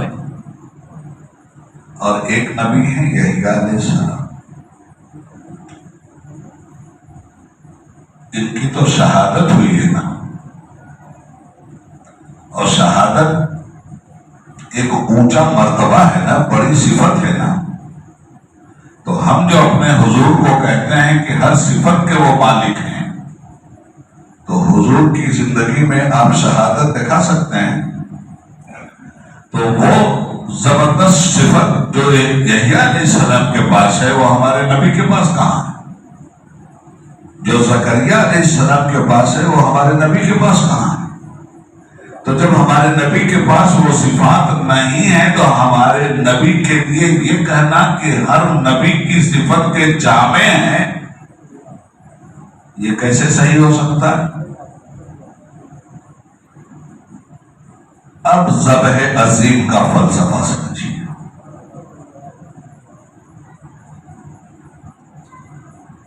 اور ایک نبی ہے یحییٰ علیہ السلام۔ ان کی تو شہادت ہوئی ہے نا، اور شہادت ایک اونچا مرتبہ ہے نا، بڑی صفت ہے نا۔ تو ہم جو اپنے حضور کو کہتے ہیں کہ ہر صفت کے وہ مالک ہیں، تو حضور کی زندگی میں آپ شہادت دکھا سکتے ہیں؟ تو وہ زبردست صفت جو یحییٰ علیہ السلام کے پاس ہے وہ ہمارے نبی کے پاس کہاں ہے؟ جو زکریا علیہ السلام کے پاس ہے وہ ہمارے نبی کے پاس کہاں ہے؟ تو جب ہمارے نبی کے پاس وہ صفات نہیں ہے تو ہمارے نبی کے لیے یہ کہنا کہ ہر نبی کی صفت کے جامع ہیں، یہ کیسے صحیح ہو سکتا ہے؟ اب ذبح عظیم کا فلسفہ سمجھیے۔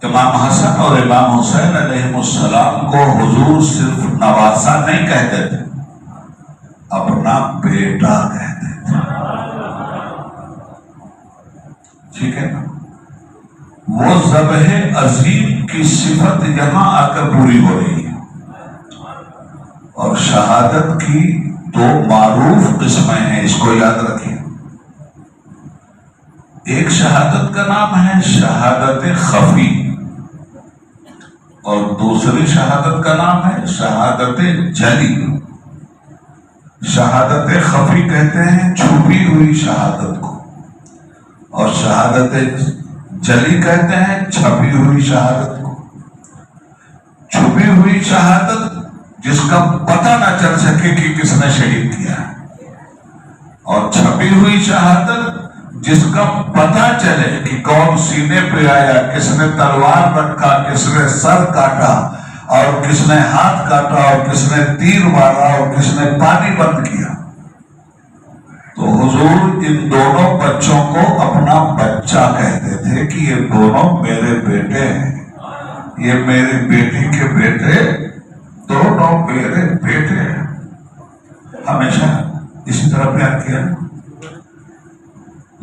امام حسن اور امام حسین علیہ السلام کو حضور صرف نواسا نہیں کہتے تھے، اپنا بیٹا کہتے تھے، ٹھیک ہے نا؟ وہ ذبح عظیم کی صفت یہاں آ کر پوری ہو رہی ہے۔ اور شہادت کی دو معروف قسمیں ہیں، اس کو یاد رکھیں۔ ایک شہادت کا نام ہے شہادت خفی، اور دوسری شہادت کا نام ہے شہادت جلی۔ شہادت خفی کہتے ہیں چھپی ہوئی شہادت کو، اور شہادت جلی کہتے ہیں چھپی ہوئی شہادت کو۔ چھپی ہوئی شہادت جس کا پتہ نہ چل سکے کہ کس نے شہید کیا ہے، اور چھپی ہوئی شہادت جس کا پتہ چلے کہ کون سینے پہ آیا، کس نے تلوار رکھا، کس نے سر کاٹا، اور کس نے ہاتھ کاٹا، اور کس نے تیر مارا، اور کس نے پانی بند کیا۔ تو حضور ان دونوں بچوں کو اپنا بچہ کہتے تھے کہ یہ دونوں میرے بیٹے ہیں، یہ میری بیٹی کے بیٹے دونوں میرے بیٹے ہیں۔ ہمیشہ اسی طرح پیار کیا۔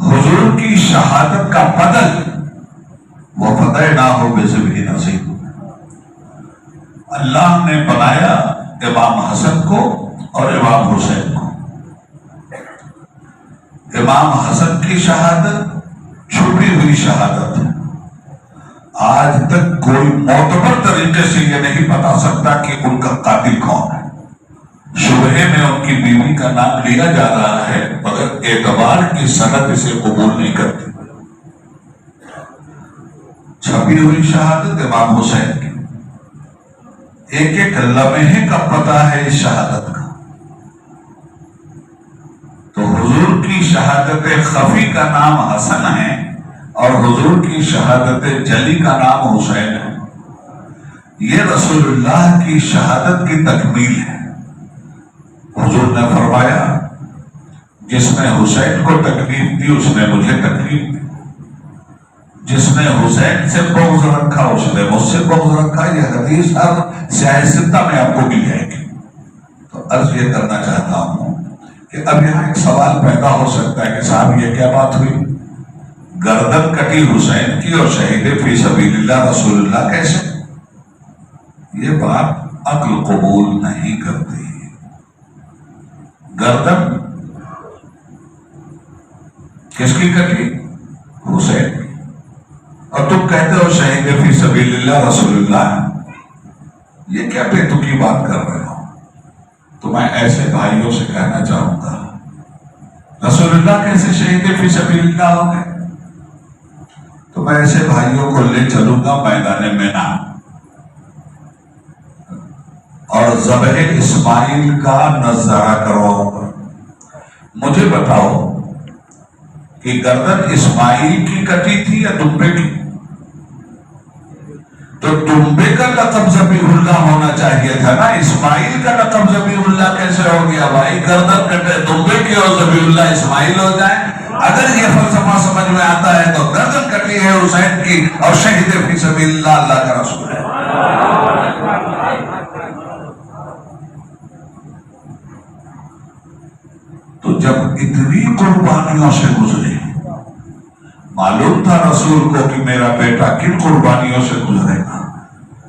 حضور کی شہادت کا بدل وہ فتح نہ ہو بے ذبح نصیب۔ اللہ نے بنایا امام حسن کو اور امام حسین کو۔ امام حسن کی شہادت چھپی ہوئی شہادت ہے. آج تک کوئی معتبر طریقے سے یہ نہیں بتا سکتا کہ ان کا قاتل کون ہے. شبہے میں ان کی بیوی کا نام لیا جا رہا ہے مگر اعتبار کی سند اسے قبول نہیں کرتی. چھپی ہوئی شہادت امام حسین کی. ایک ایک لمحے کا پتہ ہے اس شہادت کا. تو حضور کی شہادت خفی کا نام حسن ہے اور حضور کی شہادت جلی کا نام حسین ہے. یہ رسول اللہ کی شہادت کی تکمیل ہے. حضور نے فرمایا جس نے حسین کو تکلیف دی اس نے مجھے تکلیف دی. جس نے حسین سے بغض رکھا اس نے مجھ سے بغض رکھا. یہ حدیث ہر سیاہ ستہ میں آپ کو مل جائے گی. تو عرض یہ کرنا چاہتا ہوں کہ اب یہاں ایک سوال پیدا ہو سکتا ہے کہ صاحب یہ کیا بات ہوئی؟ گردن کٹی حسین کی اور شہید فی سبیل اللہ رسول اللہ کیسے؟ یہ بات عقل قبول نہیں کرتی. گردن کس کی کٹی؟ حسین کی. اور تم کہتے ہو شہید فی سبیل اللہ رسول اللہ. یہ کیا بےتکی بات کر رہے ہو؟ تو میں ایسے بھائیوں سے کہنا چاہوں گا رسول اللہ کیسے شہید فی سبیل اللہ ہو گئے؟ تو میں ایسے بھائیوں کو لے چلوں گا میدان مینا اور ذبح اسماعیل کا نظارہ کرواؤں گا. مجھے بتاؤ کہ گردن اسماعیل کی کٹی تھی یا دمبے کی؟ تو دمبے کا لقب ذبیح اللہ ہونا چاہیے تھا نا. اسماعیل کا لقب ذبیح اللہ کیسے ہو گیا بھائی؟ گردن کٹے دمبے کی اور ذبیح اللہ اسماعیل ہو جائے. اگر یہ فلسفہ سمجھ میں آتا ہے تو گردن کٹی ہے حسین کی اور شہید فی سبیل اللہ اللہ کا رسول ہے. تو جب اتنی قربانیوں سے گزرے معلوم تھا رسول کو کہ میرا بیٹا کن قربانیوں سے گزرے گا.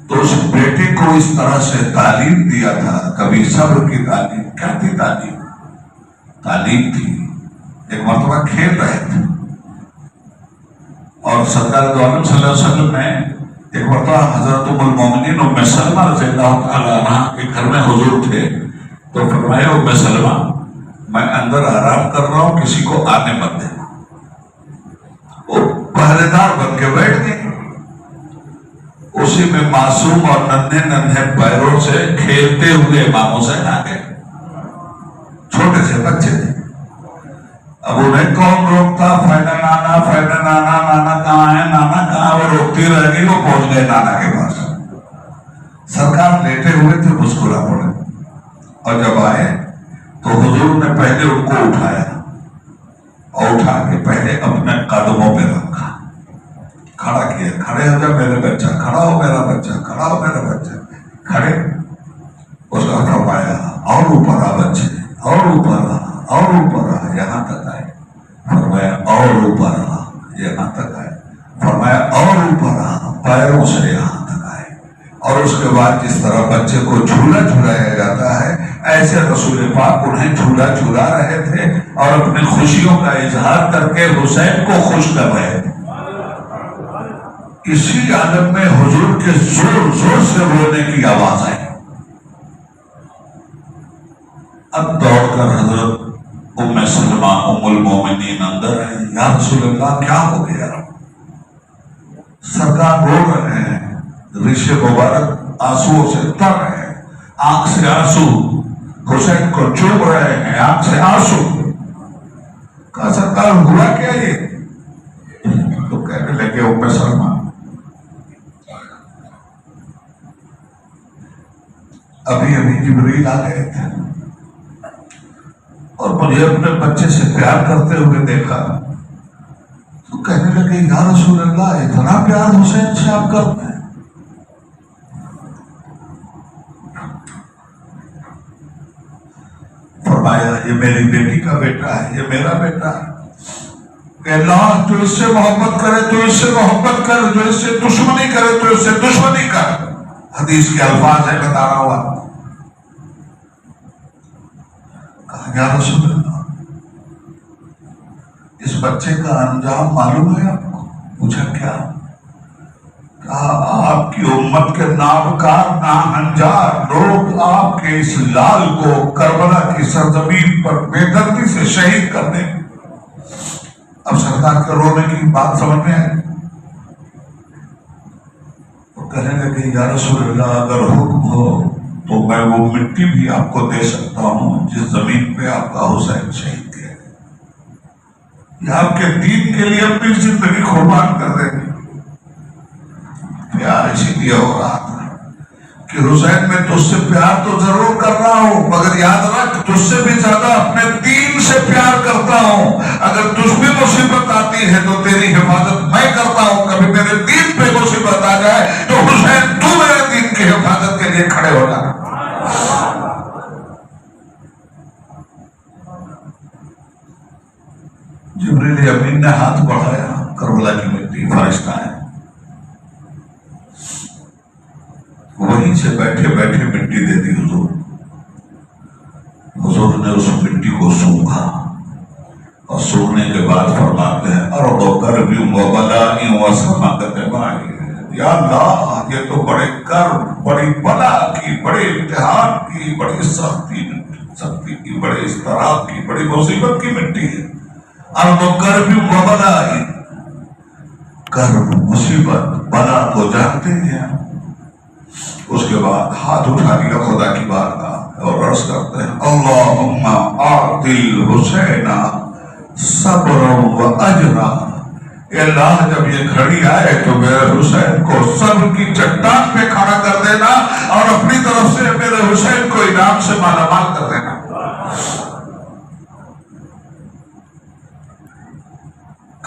تو اس بیٹے کو اس طرح سے تعلیم دیا تھا. کبھی صبر کی تعلیم. کیا تھی تعلیم؟ تعلیم تھی. ایک مرتبہ کھیل رہے تھے اور سرکار دو عالم صلی اللہ علیہ وسلم نے ایک مرتبہ حضرت ام المومنین ام سلمہ رضی اللہ تعالیٰ عنہ کے گھر میں حضور تھے. تو فرمایا ام سلمہ میں اندر آرام کر رہا ہوں کسی کو آنے مت دینا. وہ پہرے دار بن کے بیٹھ گئے. اسی میں معصوم اور ننھے ننھے پیروں سے کھیلتے ہوئے امام حسین آ گئے. چھوٹے سے بچے تھے. اب انہیں کون روکتا؟ فائدہ نانا فائدہ نانا. نانا کہاں ہے؟ نانا کہاں؟ وہ روکتی رہ گئی. وہ پہنچ گئے نانا کے پاس. سرکار لیٹے ہوئے تھے مسکرا پڑے اور جب آئے تو حضور نے پہلے ان کو اٹھایا اور اٹھا کے پہلے اپنے قدموں پہ رکھا. کھڑا کیا. کھڑے ہو جا میرے بچہ. کھڑا ہو میرا بچہ. کھڑا ہو میرا بچہ. کھڑے. اس کا فرمایا اور اوپر آ بچے. اور اوپر آ. اور اوپر آ. یہاں تک آئے. فرمایا اور اوپر آ. یہاں تک آئے. فرمایا اور اوپر آ. پیروں سے یہاں تک آئے. اور اس کے بعد جس طرح بچے کو جھولا جھولایا جاتا ہے ایسے رسول پاک انہیں جھولا جھولا رہے تھے اور اپنی خوشیوں کا اظہار کر کے حسین کو خوش کر رہے تھے. اسی عالم میں حضور کے زور زور سے رونے کی آواز آئی. اب دوڑ کر حضرت ام سلمہ ام المومنین اندر ہے. یا رسول اللہ کیا ہو گیا؟ سرکار رو رہے ہیں. ریشے مبارک آنسو سے تر رہے ہیں. آنکھ سے آنسو حسین کو چوب رہے ہیں. آنکھ سے آنسو. کہا سرکار ہوا کیا یہ؟ تو کہنے لگے ام سلمہ ابھی ابھی جبریل آ گئے تھے اور مجھے اپنے بچے سے پیار کرتے ہوئے دیکھا. تو کہنے لگے یا رسول اللہ اتنا پیار حسین سے آپ کرتے ہیں؟ فرمایا یہ میری بیٹی کا بیٹا ہے. یہ میرا بیٹا ہے. کہ اللہ تو اس سے محبت کرے تو اس سے محبت کر. جو اس سے دشمنی کرے تو اس سے دشمنی کر. حدیث کے الفاظ ہے بتا رہا ہوا. کہا یا رسول اللہ اس بچے کا انجام معلوم ہے آپ کو؟ پوچھا کیا؟ کہا آپ کی امت کے نابکار ناہنجار لوگ آپ کے اس لال کو کربلا کی سرزمین پر بے دردی سے شہید کر دیں۔ اب سرکار کے رونے کی بات سمجھ میں آئی، تو کہنے لگے یا رسول اللہ اگر حکم ہو تو میں وہ مٹی بھی آپ کو دے سکتا ہوں جس زمین پہ آپ کا حسین شہید کیا گیا، یہ آپ کے دین کے لیے اپنی زندگی قربان کر دیں گے۔ پیار اسی لیے ہو رہا تھا کہ حسین میں تجھ سے پیار تو ضرور کر رہا ہوں، مگر یاد رکھ تجھ سے بھی زیادہ اپنے دین سے پیار کرتا ہوں۔ اگر تجھ پہ مصیبت آتی ہے تو تیری حفاظت میں کرتا ہوں، کبھی میرے دین پہ مصیبت آ جائے تو حسین تو میرے دین کی حفاظت کے لیے کھڑے ہو جانا۔ جبریل امین نے ہاتھ بڑھایا، کربلا کی مٹی فرشتہ ہے، وہیں سے بیٹھے بیٹھے مٹی دے دی حضور۔ حضور نے اس مٹی کو سونکھا اور سوکھنے کے بعد فرماتے ہیں ارض و کربی و بلائی و سماقت بائی، یا اللہ یہ تو بڑے کرب، بڑی بلا کی، بڑے امتحان کی، بڑی سختی کی، بڑے اضطراب کی، بڑی مصیبت کی مٹی ہے۔ ارض و کربی و بلائی، کرب مصیبت بلا کو جانتے ہیں۔ اس کے بعد ہاتھ اٹھا لیا خدا کی بارگاہ اور عرض کرتے ہیں اللہم اعطِ الحسین صبرا و اجرا، اے اللہ جب یہ گھڑی آئے تو میرے حسین کو صبر کی چٹان پہ کھڑا کر دینا اور اپنی طرف سے میرے حسین کو انعام سے مالا مال کر دینا۔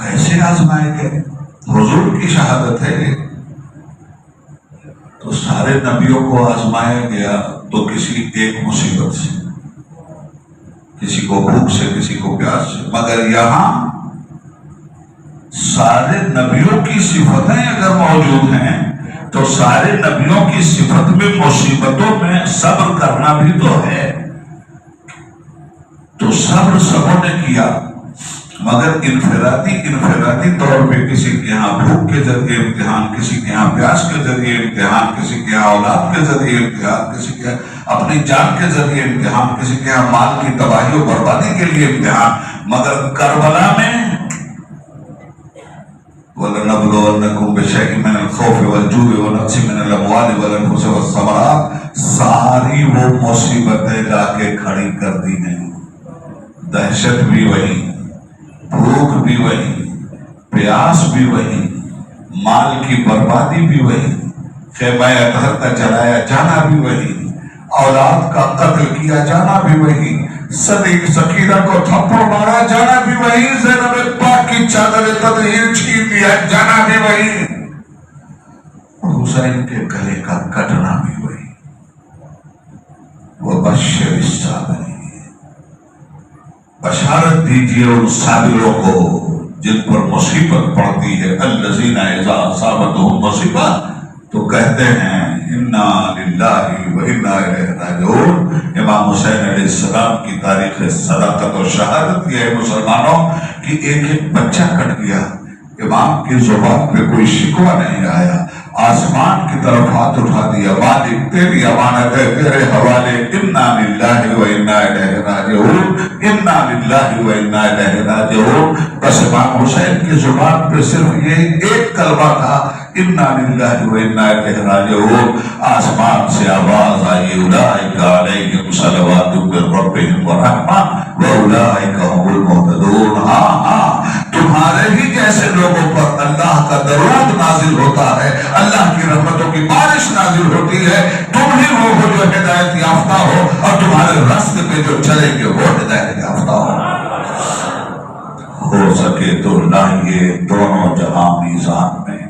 کیسے آزمائے گئے؟ حضور کی شہادت ہے۔ تو سارے نبیوں کو آزمایا گیا تو کسی ایک مصیبت سے، کسی کو بھوک سے، کسی کو پیاس سے، مگر یہاں سارے نبیوں کی صفتیں اگر موجود ہیں تو سارے نبیوں کی صفت میں مصیبتوں میں صبر کرنا بھی تو ہے۔ تو صبر سبوں نے کیا، مگر انفرادی طور پہ کسی کے یہاں بھوک کے ذریعے امتحان، کسی کے یہاں پیاس کے ذریعے امتحان، کسی کے یہاں اولاد کے ذریعے امتحان، کسی کے اپنی جان کے ذریعے امتحان، کسی کے یہاں مال کی تباہی و بربادی کے لیے امتحان، مگر کربلا میں وَلَنَبْلُوَنَّكُمْ بِشَيْءٍ مِّنَ الْخَوْفِ وَالْجُوعِ وَنَقْصٍ مِّنَ الْأَمْوَالِ وَالْأَنفُسِ وَالثَّمَرَاتِ، ساری وہ مصیبتیں لا کے کھڑی کر دی گئی۔ دہشت بھی وہی، بھوک بھی وہی، پیاس بھی وہی، مال کی بربادی بھی وہی، خیمہ اطہر کا جلایا جانا بھی وہی، اولاد کا قتل کیا جانا بھی وہی، صدیق سکینہ کو تھپڑ مارا جانا بھی وہی، زینب پاک کی چادر تطہیر چھین لیا جانا بھی وہی، حسین کے گلے کا کٹنا بھی وہی۔ وَبَشِّرِ الصَّابِرِينَ، بشارت دیجئے ان صابروں کو جن پر مصیبت پڑتی ہے، الذین اذا اصابتہم مصیبہ تو کہتے ہیں انا للہ و انا الیہ راجعون۔ امام حسین علیہ السلام کی تاریخ صداقت و شہادت یہ ہے مسلمانوں کہ ایک بچہ کٹ گیا، امام کی زبان پہ کوئی شکوہ نہیں آیا، آسمان کی طرف ہاتھ اٹھا دیا، مالک تیری امانت ہے، تیرے حوالے، انا للہ و انا الیہ راجعون، انا للہ و انا الیہ راجعون۔ بس امام حسین کی زبان پہ صرف یہ ایک کلمہ تھا، انا للہ و انا الیہ راجعون۔ آسمان سے آواز آئی اولئک علیہم صلوات من ربہم ورحمہ واولئک هم المہتدون۔ ہاں تمہارے ہی جیسے لوگوں پر اللہ کا درود نازل ہوتا ہے، اللہ کی رحمتوں کی بارش نازل ہوتی ہے، تم ہی وہ ہو جو ہدایت یافتہ ہو اور تمہارے راستے پہ جو چلیں گے وہ ہدایت یافتہ ہو سکے تو لائیے دونوں جہاں میزان میں،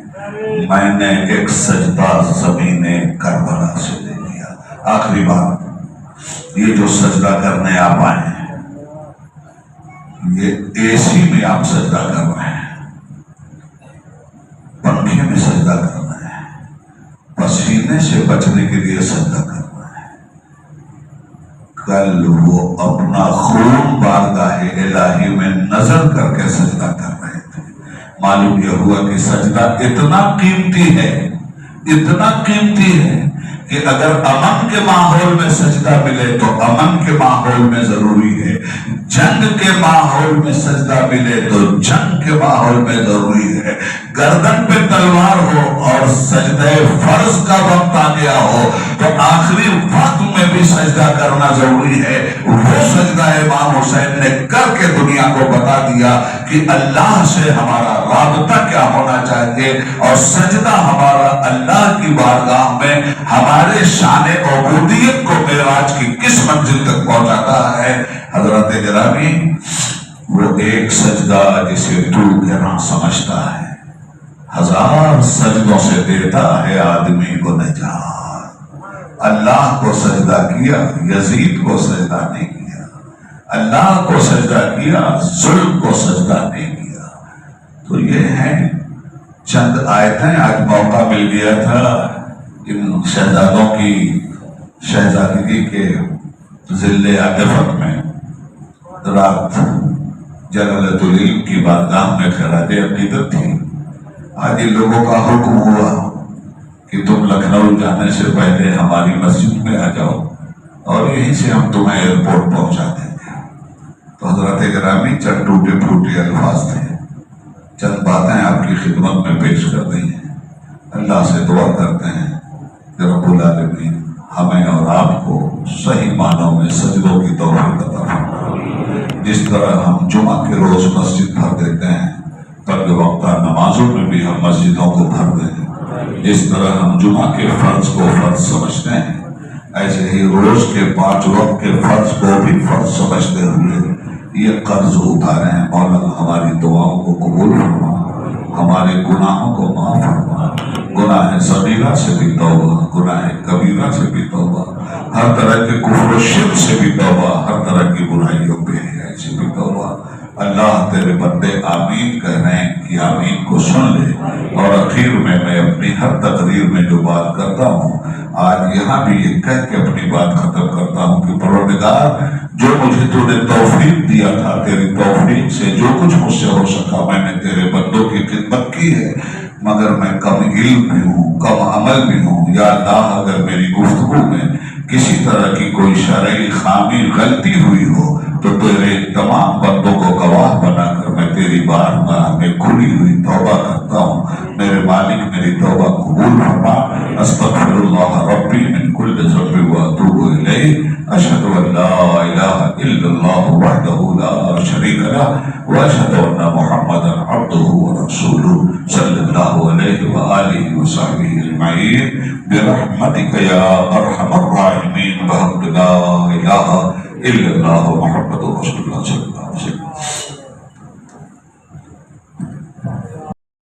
میں نے ایک سجدہ زمین کربلا سے دے دیا۔ آخری بات، یہ جو سجدہ کرنے آپ آئے ہیں، یہ اے سی میں آپ سجدہ کر رہے ہیں، پنکھے میں سجدہ کرنا ہے، پسینے سے بچنے کے لیے سجدہ کرنا ہے۔ کل وہ اپنا خون بارگاہ الہی میں نظر کر کے سجدہ کر رہے تھے، معلوم یہ ہوا کہ سجدہ اتنا قیمتی ہے کہ اگر امن کے ماحول میں سجدہ ملے تو امن کے ماحول میں ضروری ہے، جنگ کے ماحول میں سجدہ ملے تو جنگ کے ماحول میں ضروری ہے، گردن پہ تلوار ہو اور سجدہ فرض کا وقت آ گیا ہو تو آخری وقت میں بھی سجدہ کرنا ضروری ہے۔ وہ سجدہ امام حسین نے کر کے دنیا کو بتا دیا کہ اللہ سے ہمارا رابطہ کیا ہونا چاہیے، اور سجدہ ہمارا اللہ کی بارگاہ میں ہمارے شان عبودیت کو معراج کی کس منزل تک پہنچاتا ہے۔ حضرت گرامی، وہ ایک سجدہ جسے تو گراں سمجھتا ہے، 1000 سجدوں سے دیتا ہے آدمی کو نجات۔ اللہ کو سجدہ کیا، یزید کو سجدہ نہیں کیا، اللہ کو سجدہ کیا، ظلم کو سجدہ نہیں کیا۔ تو یہ ہیں چند آیتیں، آج موقع مل گیا تھا ان شہزادوں کی شہزادگی کے ذل عاطفت میں رات جلالت العلم کی بارگاہ میں خراج عقیدت تھی۔ آج ان لوگوں کا حکم ہوا کہ تم لکھنؤ جانے سے پہلے ہماری مسجد میں آ جاؤ اور یہیں سے ہم تمہیں ایئرپورٹ پہنچا دیں گے۔ تو حضرت گرامی چند ٹوٹے پھوٹے الفاظ تھے، چند باتیں آپ کی خدمت میں پیش کر دی ہیں۔ اللہ سے دعا کرتے ہیں کہ رب العالمین ہمیں اور آپ کو صحیح معنوں میں سجدوں کی توفیق عطا فرمائے۔ جس طرح ہم جمعہ کے روز مسجد بھر دیتے ہیں، فرض وقتہ نمازوں میں بھی ہم مسجدوں کو بھر دیں۔ جس طرح ہم جمعہ کے فرض کو فرض سمجھتے ہیں، ایسے ہی روز کے 5 وقت کے فرض کو بھی فرض سمجھتے ہوئے یہ قرض اتارے ہیں۔ مولا ہماری دعاؤں کو قبول فرما، ہمارے گناہوں کو معاف فرما، گناہ صغیرہ سے بھی توبہ، گناہ کبیرہ سے بھی توبہ، ہر طرح کے کفر و شرک سے بھی توبہ، ہر طرح کی برائیوں بے حیائی سے بھی توبہ۔ اللہ تیرے بندے آمین کہہ رہے ہیں کہ آمین کو سن لے۔ اور اخیر میں اپنی ہر تقریر میں جو بات کرتا ہوں، آج یہاں بھی یہ کہہ کے اپنی بات ختم کرتا ہوں کہ پروردگار، جو مجھے تو نے توفیق دیا تھا، تیری توفیق سے جو کچھ مجھ سے ہو سکا میں نے تیرے بندوں کی خدمت کی ہے، مگر میں کم علم بھی ہوں، کم عمل بھی ہوں۔ یا اللہ، اگر میری گفتگو میں کسی طرح کی کوئی شرعی خامی غلطی ہوئی ہو تو تیرے تمام بندوں کو گواہ بنا کر میں تیری بارگاہ میں کھلی ہوئی توبہ کرتا ہوں۔ میرے مالک میری توبہ قبول فرما۔ استغفر اللہ ربی من کل ذنب واتوب الیہ۔ اشہد ان لا الہ الا اللہ وحدہ لا شریک لہ واشہد ان محمدا عبدہ ورسولہ صلی اللہ علیہ وآلہ وصحبہ اجمعین برحمتک یا ارحم الراحمین بحق لا الہ الا اللہ محمد رسول